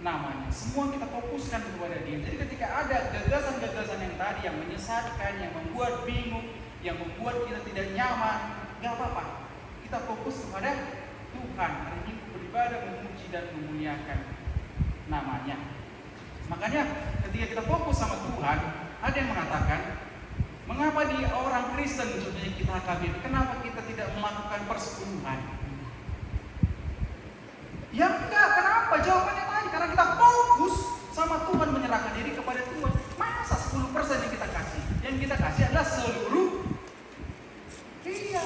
namanya. Semua kita fokuskan kepada dia. Jadi ketika ada gagasan-gagasan yang tadi yang menyesatkan, yang membuat bingung, yang membuat kita tidak nyaman, gak apa-apa. Kita fokus kepada Tuhan. Hari ini beribadah, memuji dan memuliakan namanya. Makanya ketika kita fokus sama Tuhan, ada yang mengatakan, mengapa di orang Kristen, contohnya kita HKBP, kenapa kita tidak melakukan persepuluhan? Ya enggak, kenapa? Jawabannya tadi, karena kita fokus sama Tuhan, menyerahkan diri kepada Tuhan. Masa 10% yang kita kasih? Yang kita kasih adalah seluruh. Iya,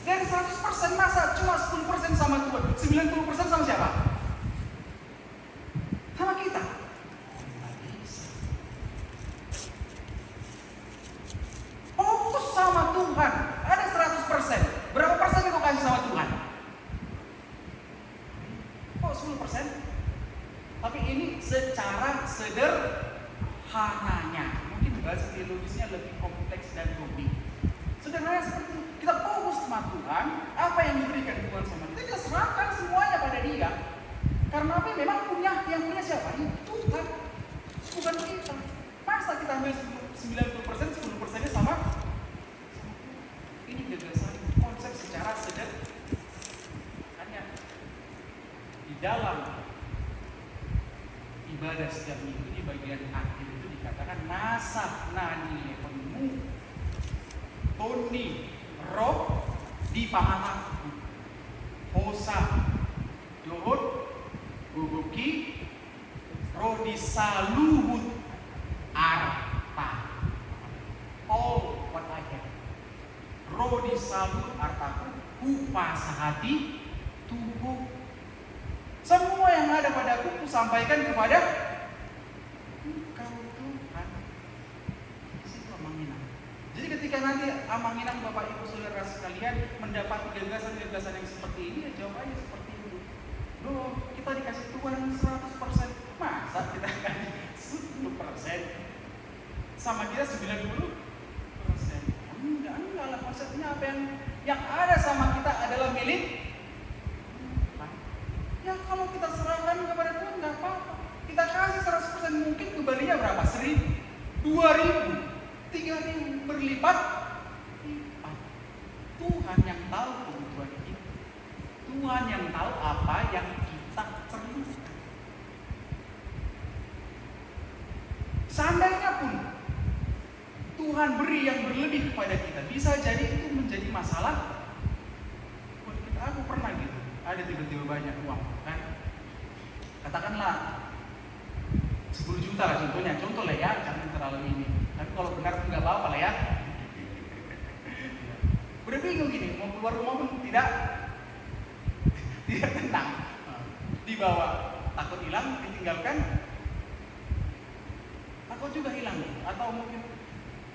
dari 100% masa cuma 10% sama Tuhan, 90% sama siapa? Sama kita. Fokus sama Tuhan, ada 100%. Berapa persen yang kau kasih sama Tuhan? Kok 10%? Tapi ini secara sederhananya. Mungkin bahasa teologisnya lebih kompleks dan rumit. Sederhananya seperti itu. Kita fokus sama Tuhan, apa yang diberikan Tuhan sama kita serahkan semuanya pada Dia. Karena apa? Memang yang punya siapa? Tuhan, bukan kita. Masa kita ambil 90%, 10%-nya sama? Ini gagasan konsep secara sederhana. Di dalam ibadah setiap minggu di bagian akhir itu dikatakan nasab nani penemu Toni roh di pamata hosa dohot bubuki roh di saluhut arta all what I have roh di saluhut artaku upasahati tubuh. Semua yang ada padaku ku sampaikan kepada Engkau Tuhan. Itu Amanginang. Jadi ketika nanti Amanginang Bapak Ibu Saudara sekalian mendapat gagasan-gagasan yang seperti ini, ya jawabannya seperti itu. Loh, kita dikasih Tuhan 100%. Masa kita kasih 10%? Sama dia 90%? Enggak lah, maksudnya apa yang ada sama kita adalah milik. Ya kalau kita serahkan kepada Tuhan nggak apa-apa. Kita kasih 100%, mungkin kembalinya berapa? 1.000, 2.000, 3.000 berlipat. Tuhan yang tahu kebutuhan kita. Tuhan yang tahu apa yang kita perlukan. Seandainya pun Tuhan beri yang berlebih kepada kita, bisa jadi itu menjadi masalah buat kita. Aku pernah gitu, ada tiba-tiba banyak uang, kan? Katakanlah 10 juta lah contoh lah ya, jangan terlalu ini. Tapi kalau benar nggak apa-apa lah ya. Udah bingung gini, mau keluar rumah pun tidak tenang, dibawa, takut hilang, ditinggalkan, takut juga hilang, atau mungkin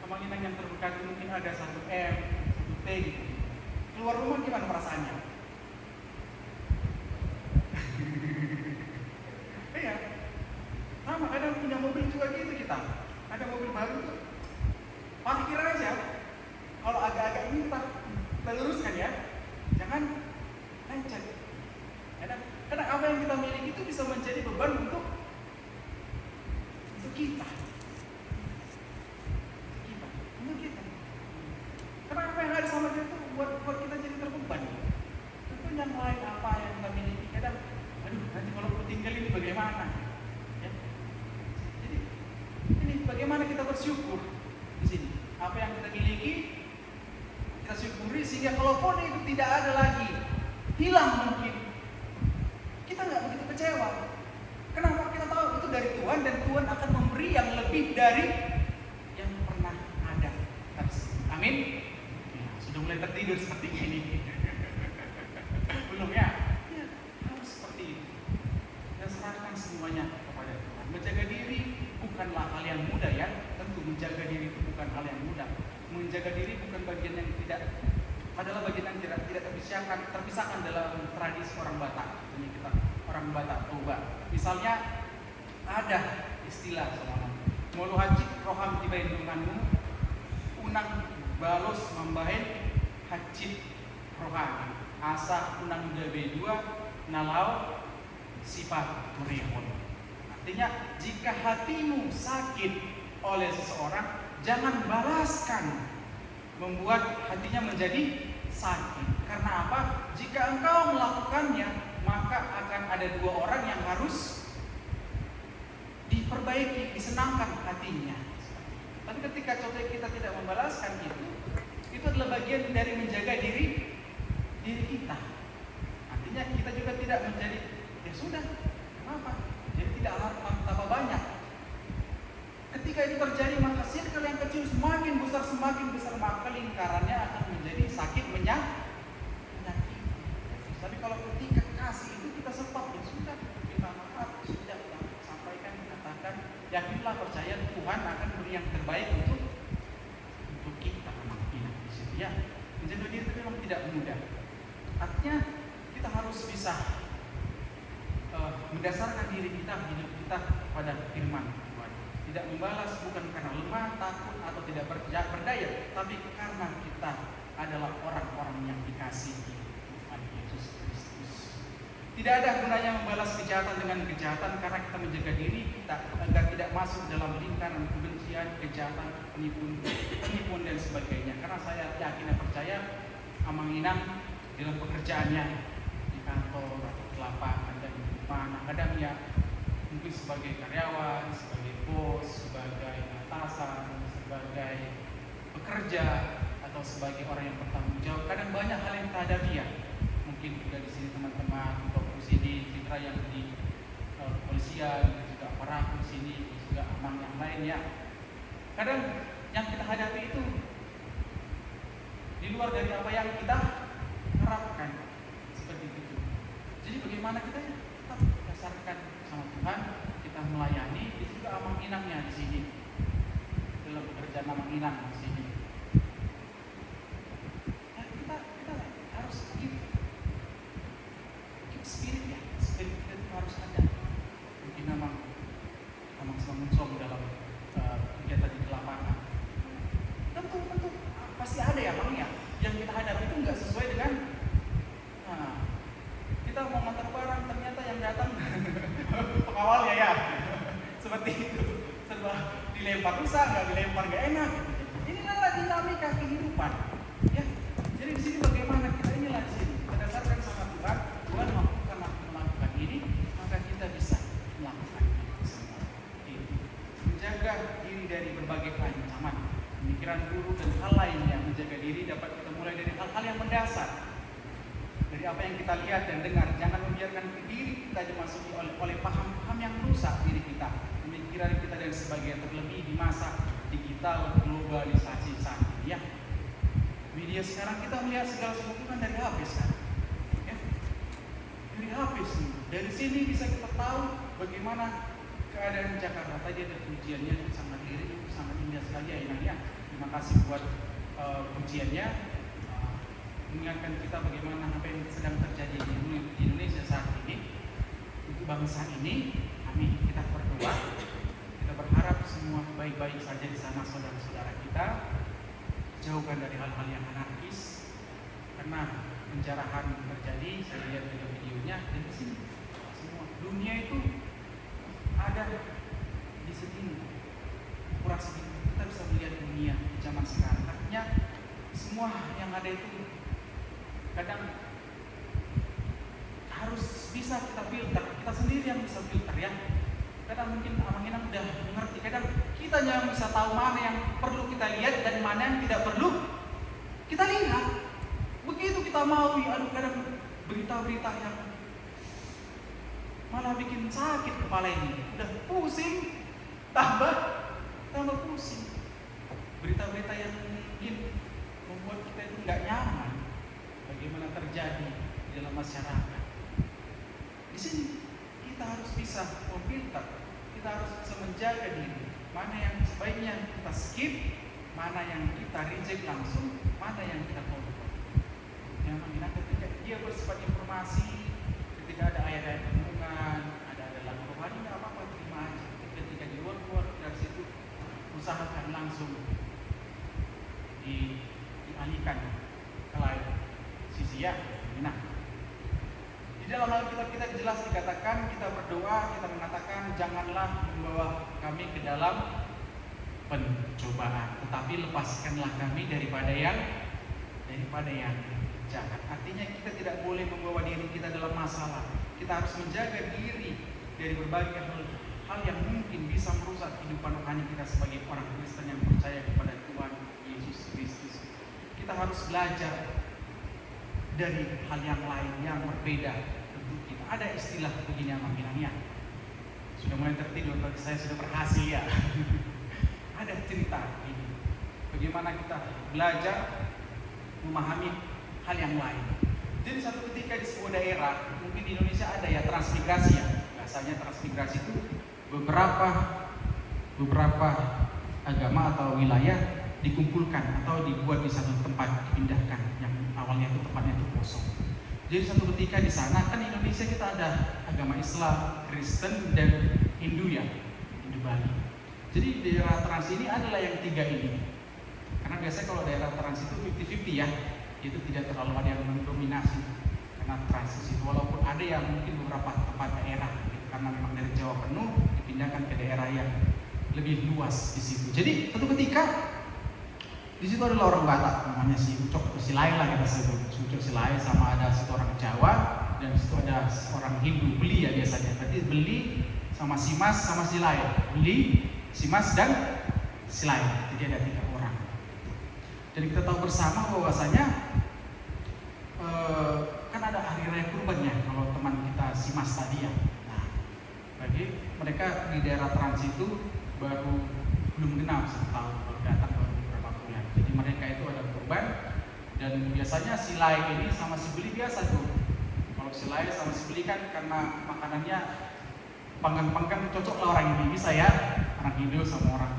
Amanginang yang terberkati mungkin ada 1 M, 1 T gitu. Keluar rumah gimana perasaannya? Iya, sama kadang punya mobil juga gitu kita. Ada mobil baru tuh, parkir aja. Kalau agak-agak ini kita luruskan ya, jangan lencet. Kadang apa yang kita miliki itu bisa menjadi beban untuk kita. Untuk kita. Karena apa yang ada sama dia itu buat kita jadi terbeban. Tentu yang lain apa yang kita miliki kadang, aduh nanti kalau aku tinggal ini bagaimana? Ya. Jadi ini bagaimana kita bersyukur di sini. Apa yang kita miliki kita syukuri, sehingga kalaupun itu tidak ada lagi, hilang mungkin, kita nggak begitu kecewa. Kenapa? Kita tahu itu dari Tuhan, dan Tuhan akan memberi yang lebih dari yang pernah ada. Amin. Ya, sudah mulai tertidur seperti ini. Belum ya? Ya, harus seperti itu. Kita serahkan semuanya kepada Tuhan. Menjaga diri yang mudah ya. Tentu menjaga diri itu bukan hal yang mudah. Menjaga diri bukan bagian yang adalah bagian yang tidak terpisahkan dalam tradisi orang Batak. Ini kita orang Batak Toba. Misalnya ada istilah sama mulu haji roham tiba indunganmu unang balos membahen hajit rohani asa unang gabe dua nalau sifat turihun. Artinya jika hatimu sakit oleh seseorang, jangan balaskan membuat hatinya menjadi sakit. Karena apa? Jika engkau melakukannya, maka akan ada dua orang yang harus diperbaiki, disenangkan hatinya. Tapi ketika contohnya kita tidak membalaskan itu adalah bagian dari menjaga diri kita. Artinya kita juga tidak menjadi ya sudah, kenapa? Jadi tidak harus tambah banyak. Ketika itu terjadi, maka circle yang kecil semakin besar, maka lingkarannya akan menjadi sakit menyakiti. Tapi kalau ketika kasih itu kita stop, ya sudah, kita maaf, sudah kita sampaikan, katakan, yakinlah, percaya Tuhan akan beri yang terbaik untuk kita. Memang ingat di situ ya. Menjaga diri itu memang tidak mudah. Artinya kita harus bisa mendasarkan diri kita, hidup kita pada firman Tuhan. Tidak membalas bukan karena lemah, takut atau tidak berdaya, tapi karena kita adalah orang-orang yang dikasihi Tuhan Yesus Kristus. Tidak ada gunanya membalas kejahatan dengan kejahatan karena kita menjaga diri kita agar tidak masuk dalam lingkaran kebencian, kejahatan, penipuan dan sebagainya. Karena saya yakin dan percaya Amang Inang dalam pekerjaannya di kantor atau di lapangan dan di mana kadang ya mungkin sebagai karyawan, sebagai bos, sebagai atasan, sebagai pekerja atau sebagai orang yang bertanggung jawab, kadang banyak hal yang kita hadapi ya. Mungkin juga di sini teman-teman atau di sini Fitra yang di kepolisian, juga para di sini, juga Amang yang lain ya. Kadang yang kita hadapi itu di luar dari apa yang kita harapkan, seperti itu. Jadi bagaimana kita ya tetap dasarkan sama Tuhan, kita melayani. Itu juga Amang Inangnya di sini, dalam pekerjaan Amang Inang di sini. Ya, kita harus keep spirit ya, spirit kita itu harus ada. Mungkin Amang selalu dalam kegiatan di lapangan. Tentu pasti ada ya Bang ya. Yang kita hadapi itu nggak sesuai dengan kita mau ngantar barang, ternyata yang datang pengawalnya ya seperti itu, serba dilempar bisa, nggak dilempar nggak enak. Ini adalah dinamika kehidupan ya. Jadi di sini bagaimana kita inilah di sini berdasarkan sama Tuhan melakukan ini, maka kita bisa melakukan semua itu. Menjaga diri dari berbagai ancaman, pemikiran buruk dan hal lainnya. Menjaga diri dapat kita mulai dari hal-hal yang mendasar, dari apa yang kita lihat dan dengar. Jangan membiarkan diri kita dimasuki oleh paham-paham yang merusak diri kita, pemikiran kita dan sebagainya, terlebih di masa digital globalisasi saat ini ya. Media sekarang kita melihat segala sesuatu kan dari HP sekarang ya. Dari HP sih. Dari sini bisa kita tahu bagaimana keadaan Jakarta. Tadi ada pujiannya yang sangat lirik, sangat indah sekali ya Inang ya. Terima kasih buat pujiannya, mengingatkan kita bagaimana apa yang sedang terjadi di Indonesia saat ini untuk bangsa ini. Amin. Kita berdoa, kita berharap semua baik-baik saja di sana saudara-saudara kita, jauhkan dari hal-hal yang anarkis, karena penjarahan terjadi. Saya lihat juga videonya dan di sini semua dunia itu ada di sini, kurang sedikit kita bisa melihat dunia di zaman sekarang. Artinya semua yang ada itu kadang harus bisa kita filter, kita sendiri yang bisa filter ya. Kadang mungkin Amang Inang udah mengerti, kadang kita yang bisa tahu mana yang perlu kita lihat dan mana yang tidak perlu kita lihat. Begitu kita mau, aduh kadang berita-berita yang malah bikin sakit kepala ini, udah pusing, tambah pusing. Berita-berita yang mungkin membuat kita itu nggak nyaman, bagaimana terjadi di dalam masyarakat. Di sini kita harus bisa memfilter, kita harus bisa menjaga diri. mana yang sebaiknya kita skip, mana yang kita reject langsung, mana yang kita follow. Yang mana ketika dia bersifat informasi, ketika ada ayat-ayat renungan, ada lagu rohani, nggak apa-apa, terima aja. Ketika di luar dari situ, usahakan langsung dialihkan ke lain sisi ya. Nah, di dalam Alkitab kita jelas dikatakan, kita berdoa, kita mengatakan janganlah membawa kami ke dalam pencobaan, tetapi lepaskanlah kami daripada yang jahat. Artinya kita tidak boleh membawa diri kita dalam masalah. Kita harus menjaga diri dari berbagai hal yang mungkin bisa merusak kehidupan rohani kita sebagai orang Kristen yang percaya kepada Tuhan Yesus Kristus. Kita harus belajar dari hal yang lain yang berbeda untuk kita. Ada istilah begini yang ya. Sudah mulai tertidur, bagi saya sudah berhasil ya. Ada cerita ini. Bagaimana kita belajar memahami hal yang lain. Jadi satu ketika di sebuah daerah, mungkin di Indonesia ada ya transmigrasi ya. Biasanya transmigrasi itu beberapa agama atau wilayah dikumpulkan atau dibuat di satu tempat, dipindahkan yang awalnya itu tempatnya itu kosong. Jadi satu ketika di sana kan Indonesia kita ada agama Islam, Kristen dan Hindu ya, Hindu Bali. Jadi daerah trans ini adalah yang tiga ini. Karena biasanya kalau daerah trans itu 50-50 ya, itu tidak terlalu ada yang mendominasi karena transisi. Walaupun ada yang mungkin beberapa tempat daerah, gitu, karena memang dari Jawa penuh dipindahkan ke daerah yang lebih luas di situ. Jadi satu ketika di situ adalah orang Batak, namanya si Ucok, si Lai lah kita sebut, si Ucok, si Lai, sama ada satu orang Jawa dan di situ ada orang Hindu, beli ya biasanya. Berarti beli sama si Mas sama si Lai, beli si Mas dan si Lai. Jadi ada 3 orang. Dan kita tahu bersama bahwasanya kan ada hari raya kurbannya kalau teman kita si Mas tadi ya. Nah, bagi mereka di daerah trans itu baru belum genap 1 tahun, baru datang baru beberapa bulan. Jadi mereka itu ada kurban dan biasanya si Lai ini sama si beli biasa tuh. Kalau si Lai sama si beli kan karena makanannya panggang-panggang cocok lah orang ini bisa ya, orang Hindu sama orang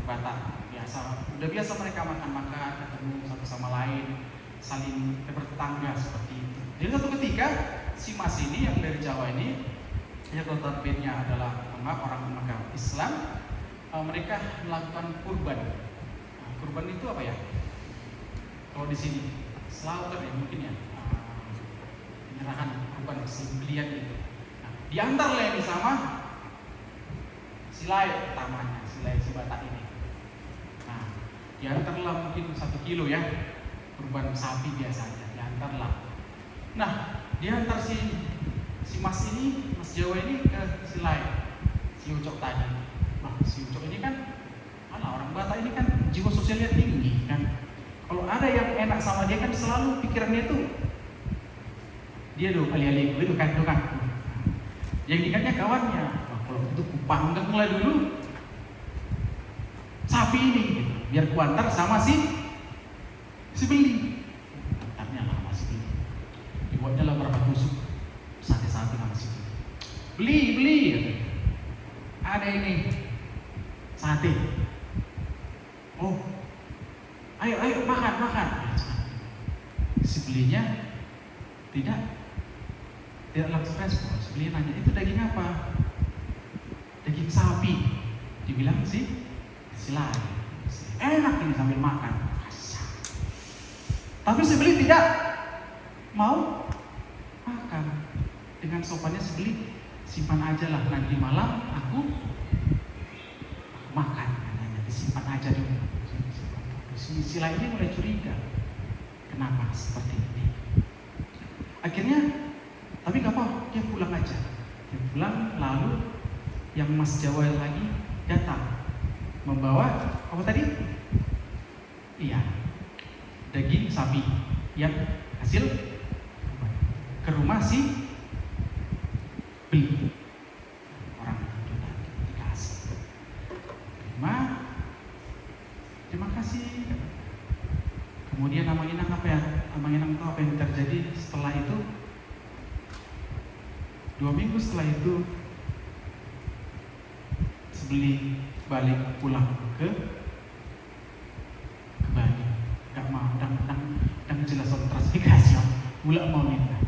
Batak biasa. Udah biasa mereka makan-makan, ketemu satu sama lain, saling bertetangga seperti itu. Jadi satu ketika si Mas ini yang dari Jawa ini, yang notabene adalah orang pemegang Islam, mereka melakukan kurban. Nah, kurban itu apa ya? Kalau di sini slaughter ya mungkin ya, penyerahan kurban, sembelian itu. Nah, diantar lah ini sama si Lai utamanya, si Lai si Batak ini. Nah, diantarlah mungkin 1 kilo ya, kurban sapi biasanya diantarlah. Nah, diantar si Mas ini, Mas Jawa ini ke si Lai, si Ucok tadi. Nah, si Ucok ini kan, orang Batak ini kan jiwa sosialnya tinggi kan. Kalau ada yang enak sama dia kan selalu pikirannya itu dia dong alih-alih itu kan. Yang diingatnya kawannya. Nah, kalau itu kupanggang mulai dulu sapi ini, gitu. Biar kuantar sama si beli. Antarnya lah si beli. Dibuatnya lah berapa tusuk sate-sate sama si beli. Ada ini sate. Oh, ayo makan. Si belinya tidak langsung respon. Si beli nanya, itu daging apa? Daging sapi. Dibilang si Lai. Enak ini sambil makan. Tapi si beli tidak mau makan. Dengan sopannya si beli, simpan aja lah, nanti malam aku makan. Disimpan aja dulu. Si Lai ini mulai curiga. Kenapa seperti ini? Akhirnya, tapi gak apa, dia pulang aja. Dia pulang, lalu yang Mas Jawa lagi datang membawa apa tadi? Iya, daging sapi yang hasil ke rumah si beli. Orang itu dikasih. Terima kasih. Kemudian Amang Inang apa ya? Amang Inang tahu apa yang terjadi setelah itu? 2 minggu setelah itu, sebeli balik pulang ke Bali. Gak mau, dan jelas soal transmigrasi, mulak mau minta.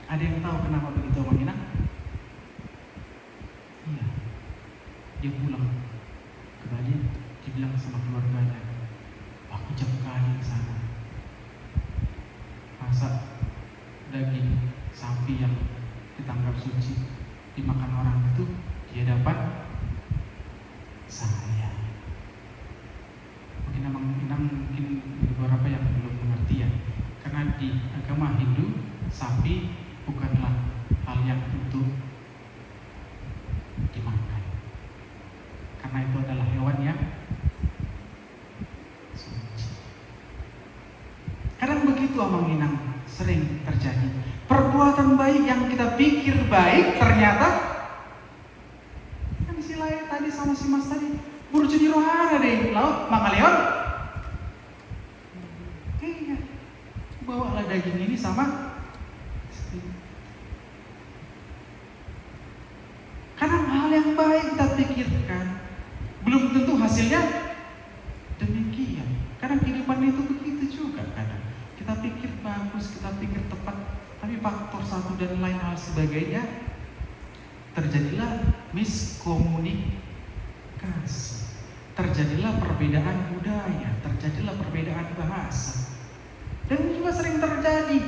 Ada yang tahu kenapa begitu Bang Inang? Iya, dia pulang ke Bali, dibilang sama keluarganya, aku jam kali ke sana, masak daging sapi yang ditangkap suci dimakan orang itu, dia dapat saya. Mungkin beberapa yang belum mengerti ya, karena di agama Hindu sapi bukanlah hal yang untuk dimakan, karena itu adalah hewan yang suci. Kadang begitu Amang Inang, sering terjadi perbuatan baik yang kita pikir baik ternyata kan si lain tadi sama si mas tadi burjuni rohana deh laut mangaleon. Iya, bawalah daging ini sama. Karena hal yang baik kita pikirkan belum tentu hasilnya demikian. Kadang kehidupan itu begitu juga. Kadang kita pikir bagus, kita pikir tepat, tapi faktor satu dan lain hal sebagainya terjadilah miskomunikasi, terjadilah perbedaan budaya, terjadilah perbedaan bahasa. Dan juga sering terjadi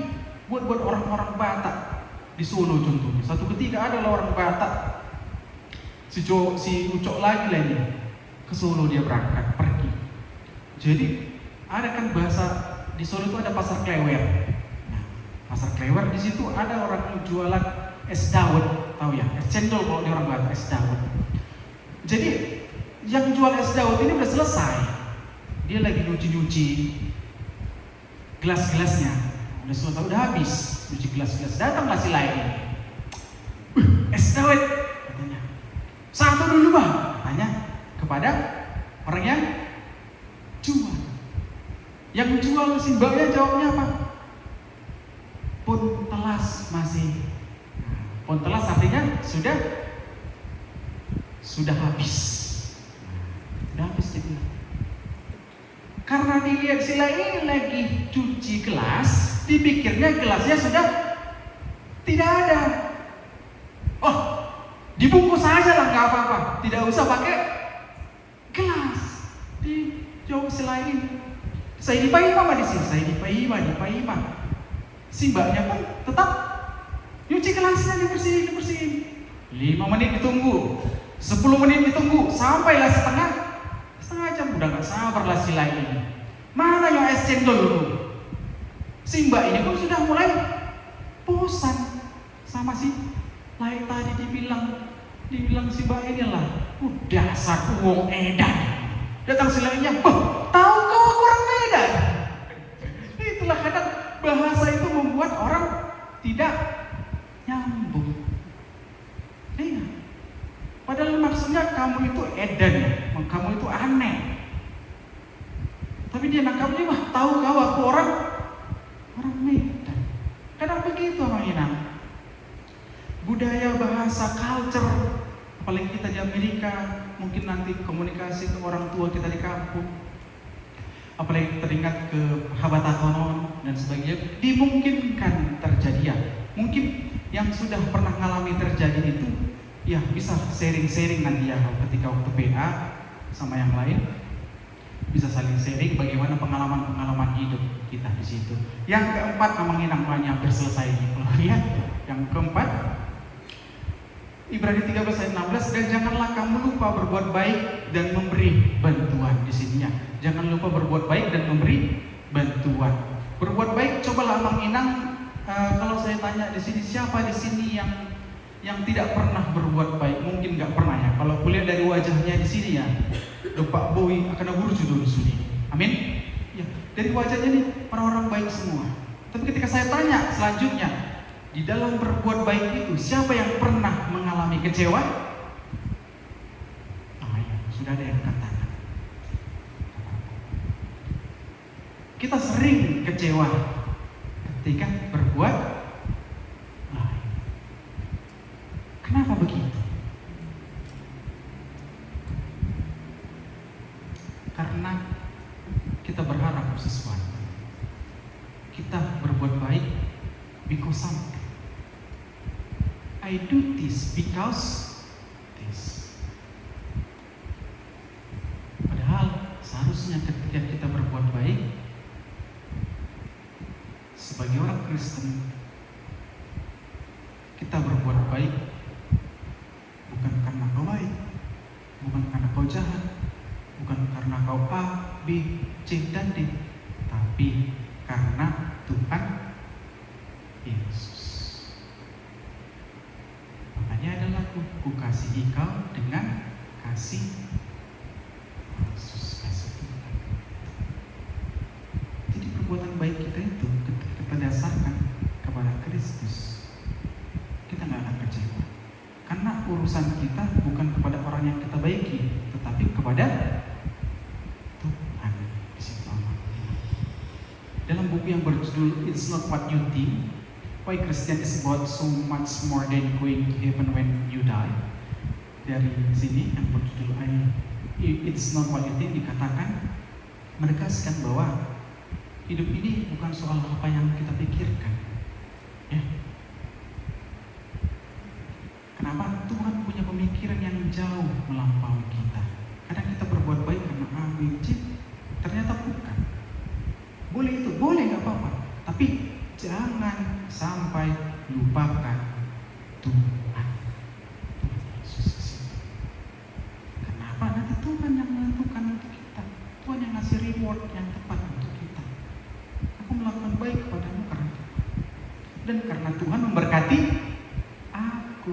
buat orang-orang Batak di Solo contohnya. Satu ketika adalah orang Batak, si Ucok lagi ke Solo, dia berangkat pergi. Jadi ada kan bahasa di Solo itu ada pasar Klewer. Nah, pasar Klewer di situ ada orang yang jualan es dawet, tahu ya? Es cendol kalau di orang Batak, es dawet. Jadi yang jual es dawet ini udah selesai. Dia lagi nyuci gelas-gelasnya. Udah selesai, udah habis nyuci gelas-gelas. Datanglah si lain. Es dawet katanya. Satu dulu Bang, tanya kepada orang yang jual. Yang jual si mbaknya jawabnya apa? Pun telas masih. Pun telas artinya sudah habis. Sudah habis dia bilang. Karena dilihat sila ini lagi cuci gelas, dipikirnya gelasnya sudah tidak ada. Oh, dibungkus saja lah, nggak apa-apa, tidak usah pakai gelas. Dijawab sila ini, saya dipaima di sini, saya dipaima. Si mbaknya pun tetap nyuci gelasnya, dibersihin. 5 menit ditunggu, 10 menit ditunggu, sampailah setengah jam. Udah gak sabar lah si lain ini. Mana yang es cendol dulu? Si mbak ini pun sudah mulai bosan sama si lain tadi. Dibilang si mbak ini lah, dasar uang edan. Datang si lainnya, tahu kau aku orang Medan. Itulah kadang bahasa itu membuat orang tidak nyambung. Iya. Padahal maksudnya kamu itu edan, kamu itu aneh. Tapi dia nangkapnya tahu kau aku orang Medan. Kadang begitu Bang Inang. Budaya, bahasa, culture, apalagi kita di Amerika, mungkin nanti komunikasi ke orang tua kita di kampung, apalagi teringat ke Habatakonon dan sebagainya, dimungkinkan terjadi ya. Mungkin yang sudah pernah mengalami terjadi itu ya bisa sharing nanti ya ketika waktu PA sama yang lain, bisa saling sharing bagaimana pengalaman hidup kita di situ. Yang keempat Amang Inang banyak berselesai kalau lihat. Yang keempat Ibrani 13 ayat 16, dan janganlah kamu lupa berbuat baik dan memberi bantuan di sininya. Jangan lupa berbuat baik dan memberi bantuan. Berbuat baik, cobalah Amang Inang, kalau saya tanya di sini siapa di sini yang tidak pernah berbuat baik? Mungkin nggak pernah ya. Kalau kulihat dari wajahnya di sini ya, Pak Boy akan guru judul di sini. Amin. Ya, dari wajahnya nih para orang baik semua. Tapi ketika saya tanya selanjutnya, di dalam berbuat baik itu siapa yang pernah mengalami kecewa? Ya, sudah ada yang katakan. Kita sering kecewa ketika berbuat baik. Kenapa begitu? karena kita berharap sesuatu. Kita berbuat baik because something. I do this because this. Padahal seharusnya ketika kita berbuat baik sebagai orang Kristen, kita berbuat baik bukan karena kau baik, bukan karena kau jahat, bukan karena kau A, B, C, dan D, tapi karena Tuhan Yesus. Makanya ada lagu, ku kasihi kau dengan kasih Yesus, kasih Tuhan. Jadi perbuatan baik kita itu kita dasarkan kepada Kristus, kita nggak akan kecewa. Karena urusan kita bukan kepada orang yang kita baiki, tetapi kepada Tuhan. Dalam buku yang berjudul It's Not What You Think, Why Christian is About So Much More Than Going to Heaven When You Die, dari sini yang berjudul It's Not What You Think dikatakan, menegaskan bahwa hidup ini bukan soal apa yang kita pikirkan, ya. Kenapa? Tuhan punya pemikiran yang jauh melampaui kita. Kadang kita berbuat baik karena A, B, C, ternyata bukan. Boleh itu, boleh, gak apa-apa. Tapi jangan sampai lupakan Tuhan. Yesus. Kenapa? Nanti Tuhan yang menentukan untuk kita. Tuhan yang ngasih reward yang tepat untuk kita. Aku melakukan baik kepadamu karena Tuhan. Dan karena Tuhan memberkati aku.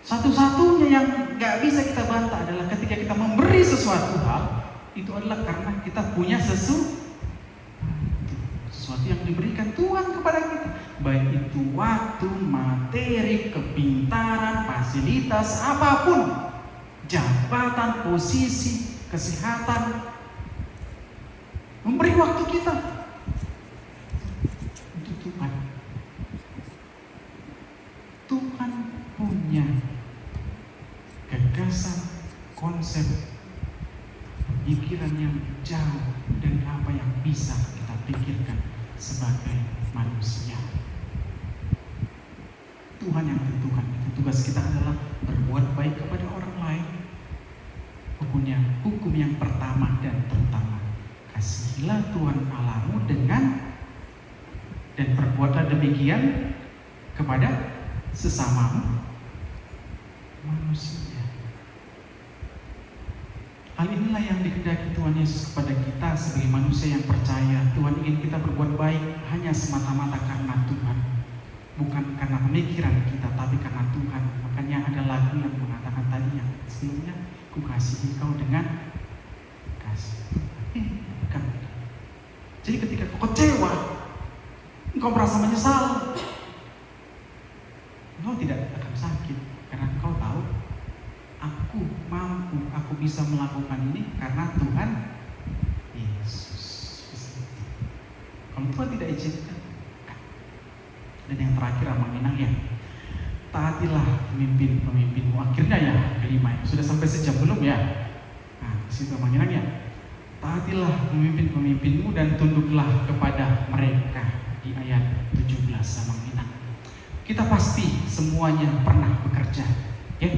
Satu-satunya yang gak bisa kita bantah adalah ketika kita memberi sesuatu hal, itu adalah karena kita punya sesuatu yang diberikan Tuhan kepada kita, baik itu waktu, materi, kepintaran, fasilitas, apapun, jabatan, posisi, kesehatan, memberi waktu kita untuk Tuhan. Tuhan punya gagasan, konsep, pemikiran yang jauh dari apa yang bisa kita pikirkan sebagai manusia. Tuhan yang tentukan itu. Tugas kita adalah berbuat baik kepada orang lain. Hukum yang pertama dan terutama, kasihilah Tuhan Allahmu dengan, dan perbuatlah demikian kepada sesamamu manusia. Hal inilah yang dikehendaki Tuhan Yesus kepada kita sebagai manusia yang percaya. Tuhan ingin kita berbuat baik hanya semata-mata karena Tuhan, bukan karena pemikiran kita, tapi karena Tuhan. Makanya ada lagu yang mengatakan tadi yang sebelumnya, ku kasihi kau dengan kasih Tuhan. Jadi ketika kau kecewa, engkau merasa menyesal, engkau tidak akan sakit karena engkau tahu, aku mampu, aku bisa melakukan ini karena Tuhan Yesus. Kalau Tuhan tidak izinkan. Dan yang terakhir Amang Minang ya, taatilah pemimpin-pemimpinmu. Akhirnya ya kelima, sudah sampai sejam belum ya? Nah, situ Amang Minang ya, taatilah pemimpin-pemimpinmu dan tunduklah kepada mereka, di ayat 17 Amang Minang. Kita pasti semuanya pernah bekerja, ya.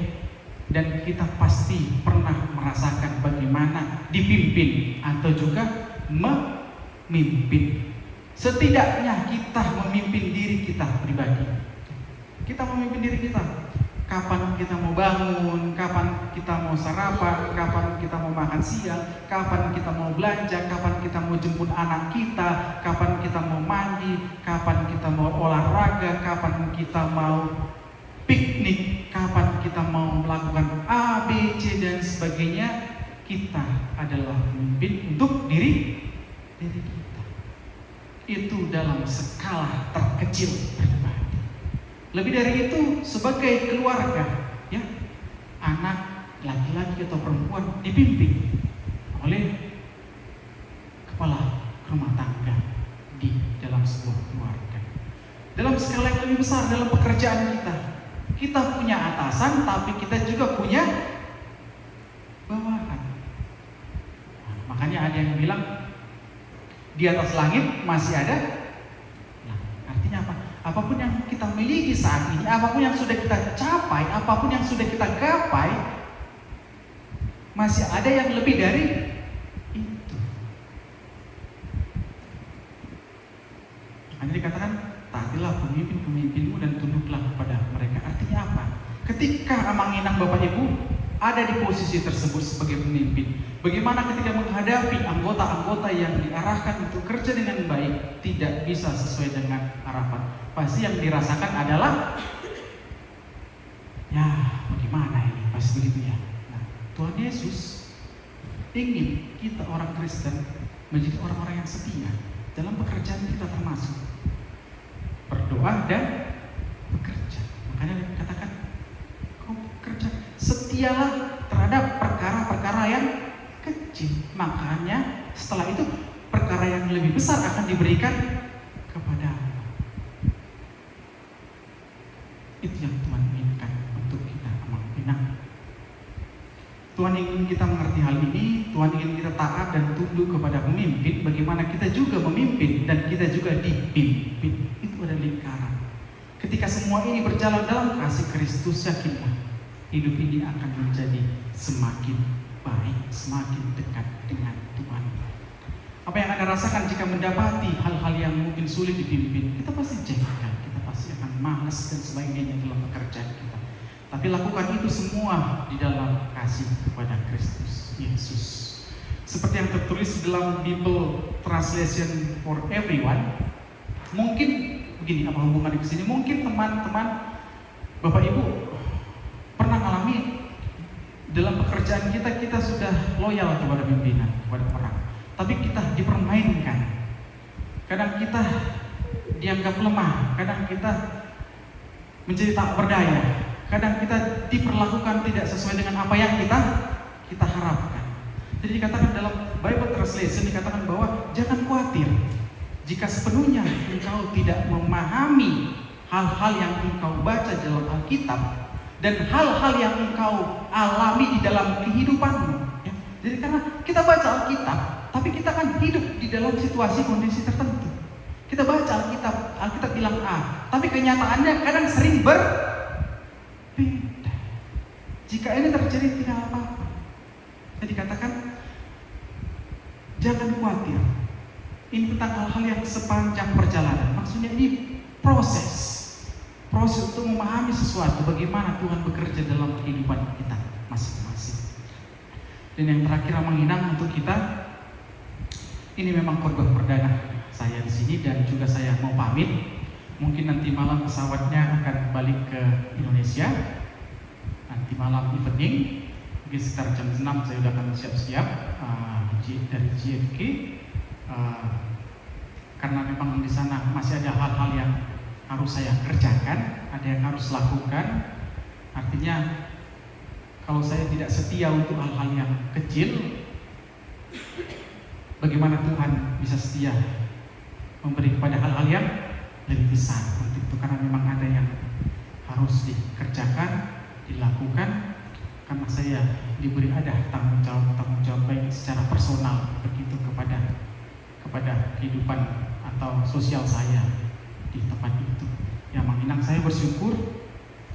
Dan kita pasti pernah merasakan bagaimana dipimpin atau juga memimpin. Setidaknya kita memimpin diri kita pribadi. Kita memimpin diri kita. Kapan kita mau bangun, kapan kita mau sarapan, kapan kita mau makan siang, kapan kita mau belanja, kapan kita mau jemput anak kita, kapan kita mau mandi, kapan kita mau olahraga, kapan kita mau piknik, kapan kita mau melakukan A, B, C dan sebagainya. Kita adalah pemimpin untuk diri kita. Itu dalam skala terkecil pribadi. Lebih dari itu sebagai keluarga, ya, anak laki-laki atau perempuan dipimpin oleh kepala rumah tangga di dalam sebuah keluarga. Dalam skala yang lebih besar dalam pekerjaan kita punya atasan, tapi kita juga punya bawahan. Makanya ada yang bilang di atas langit masih ada. Nah, artinya apa? Apapun yang kita miliki saat ini, apapun yang sudah kita capai, apapun yang sudah kita gapai, masih ada yang lebih dari itu. Makanya dikatakan, taatilah pemimpin-pemimpinmu dan tunduklah kepada mereka. Artinya apa? Ketika Amanginang Bapak Ibu ada di posisi tersebut sebagai pemimpin, bagaimana ketika menghadapi anggota-anggota yang diarahkan untuk kerja dengan baik tidak bisa sesuai dengan harapan, pasti yang dirasakan adalah ya bagaimana ini, pasti begitu ya. Nah, Tuhan Yesus ingin kita orang Kristen menjadi orang-orang yang setia dalam pekerjaan kita, termasuk berdoa dan bekerja. Makanya dikatakan kau bekerja, setialah terhadap perkara-perkara yang kecil. Makanya setelah itu perkara yang lebih besar akan diberikan kepada Allah. Itu yang Tuhan inginkan untuk kita, Amanginang. Tuhan ingin kita mengerti hal ini. Tuhan ingin kita taat dan tunduk kepada pemimpin. Bagaimana kita juga memimpin dan kita juga dipimpin. Itu ada lingkaran. Ketika semua ini berjalan dalam kasih Kristus, yakinlah hidup ini akan menjadi semakin baik, semakin dekat dengan Tuhan. Apa yang Anda rasakan jika mendapati hal-hal yang mungkin sulit dipimpin? Kita pasti jengkel, kita pasti akan malas dan sebagainya dalam pekerjaan kita. Tapi lakukan itu semua di dalam kasih kepada Kristus Yesus. Seperti yang tertulis dalam Bible Translation for Everyone. Mungkin begini, apa hubungannya ke sini? Mungkin teman-teman, Bapak Ibu pernah mengalami dalam pekerjaan kita sudah loyal kepada pimpinan, kepada orang, tapi kita dipermainkan. Kadang kita dianggap lemah, kadang kita menjadi tak berdaya, kadang kita diperlakukan tidak sesuai dengan apa yang kita harapkan. Jadi dikatakan dalam Bible Translation, dikatakan bahwa jangan khawatir jika sepenuhnya engkau tidak memahami hal-hal yang engkau baca dalam Alkitab dan hal-hal yang engkau alami di dalam kehidupanmu. Ya. Jadi karena kita baca Alkitab, tapi kita kan hidup di dalam situasi kondisi tertentu. Kita baca Alkitab bilang A, tapi kenyataannya kadang sering berbeda. Jika ini terjadi tidak apa-apa. Jadi dikatakan jangan khawatir. Ini tentang hal-hal yang sepanjang perjalanan. Maksudnya ini proses untuk memahami sesuatu, bagaimana Tuhan bekerja dalam kehidupan kita masing-masing. Dan yang terakhir, Amanginang untuk kita, ini memang khotbah perdana saya di sini dan juga saya mau pamit. Mungkin nanti malam pesawatnya akan balik ke Indonesia. Nanti malam evening, mungkin sekitar jam 6 saya sudah akan siap-siap dari JFK. Karena memang di sana masih ada hal-hal yang harus saya kerjakan, ada yang harus lakukan. Artinya kalau saya tidak setia untuk hal-hal yang kecil, bagaimana Tuhan bisa setia memberi kepada hal-hal yang lebih besar untuk itu? Karena memang ada yang harus dikerjakan, dilakukan. Karena saya diberi ada tanggung jawab baik secara personal begitu kepada kehidupan atau sosial saya di tempat itu. Ya, Amanginang, saya bersyukur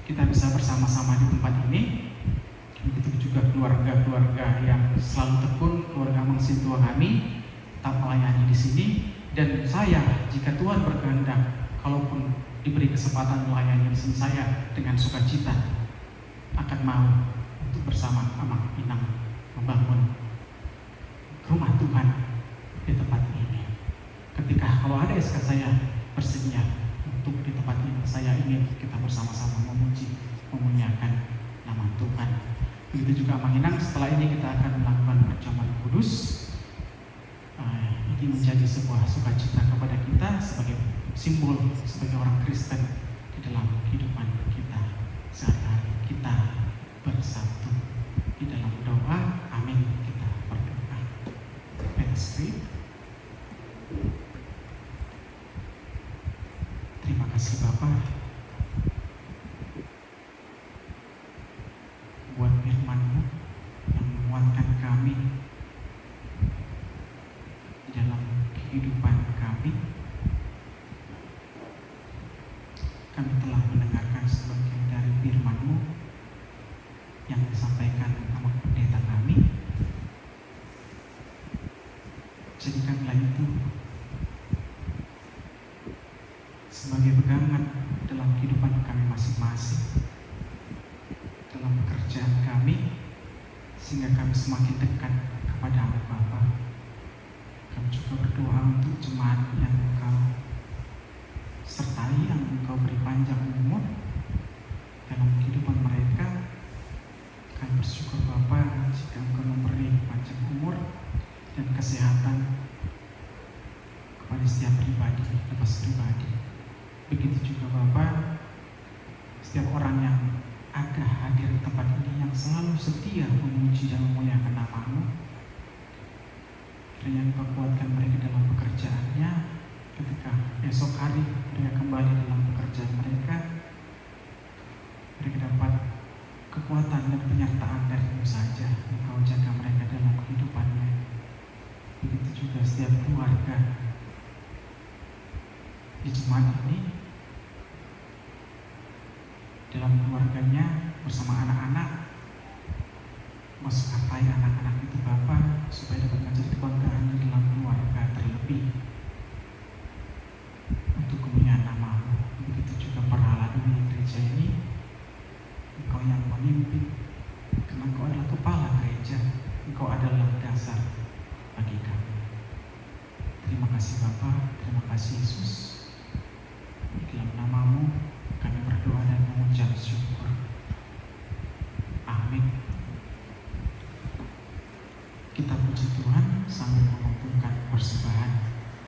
kita bisa bersama-sama di tempat ini. Begitu juga keluarga-keluarga yang selalu tekun, keluarga Mangsintua kami tetap melayani di sini. Dan saya, jika Tuhan berkehendak, kalaupun diberi kesempatan melayani di sini, saya dengan sukacita akan mau untuk bersama Amanginang membangun rumah Tuhan di tempat ini. Ketika kalau ada SK saya bersedia untuk di tempat ini, saya ingin kita bersama-sama memuji, memuliakan nama Tuhan. Begitu juga Amanginang, setelah ini kita akan melakukan perjamuan kudus. Ini menjadi sebuah sukacita kepada kita sebagai simbol, sebagai orang Kristen di dalam kehidupan kita sehari-hari. Kita bersatu di dalam doa. Amin. Kita berdoa. Let us pray. Terima kasih Bapa buat firman-Mu yang menguatkan kami Jadikanlah itu sebagai pegangan dalam kehidupan kami masing-masing, dalam pekerjaan kami, sehingga kami semakin dekat kepada Allah Bapa. Kami juga berdoa untuk jemaat yang Engkau sertai, yang Engkau beri panjang umur dalam kehidupan mereka. Kami bersyukur Bapa jika Engkau memberi panjang umur dan kesehatan kepada setiap pribadi, lepas pribadi. Begitu juga Bapa, setiap orang yang ada hadir di tempat ini yang selalu setia memuji dan memuliakan nama-Mu, kiranya Engkau kuatkan mereka dalam pekerjaannya. Ketika esok hari mereka kembali dalam pekerjaan mereka, mereka dapat kekuatan dan penyertaan dari-Mu saja. Engkau jaga mereka dalam kehidupannya. Begitu juga setiap keluarga di jemaat ini, dalam keluarganya bersama anak-anak, masuk hartai anak-anak itu Bapa, supaya dapat menjadi kebanggaan di dalam keluarga, terlebih untuk kemuliaan nama-Mu. Begitu juga para di gereja ini, Engkau yang memimpin, karena Engkau adalah kepala gereja, Engkau adalah dasar bagi kami. Terima kasih Bapa, terima kasih Yesus. Di dalam nama-Mu kami berdoa dan mengucap syukur. Amin. Kita puji Tuhan sambil mengumpulkan persembahan.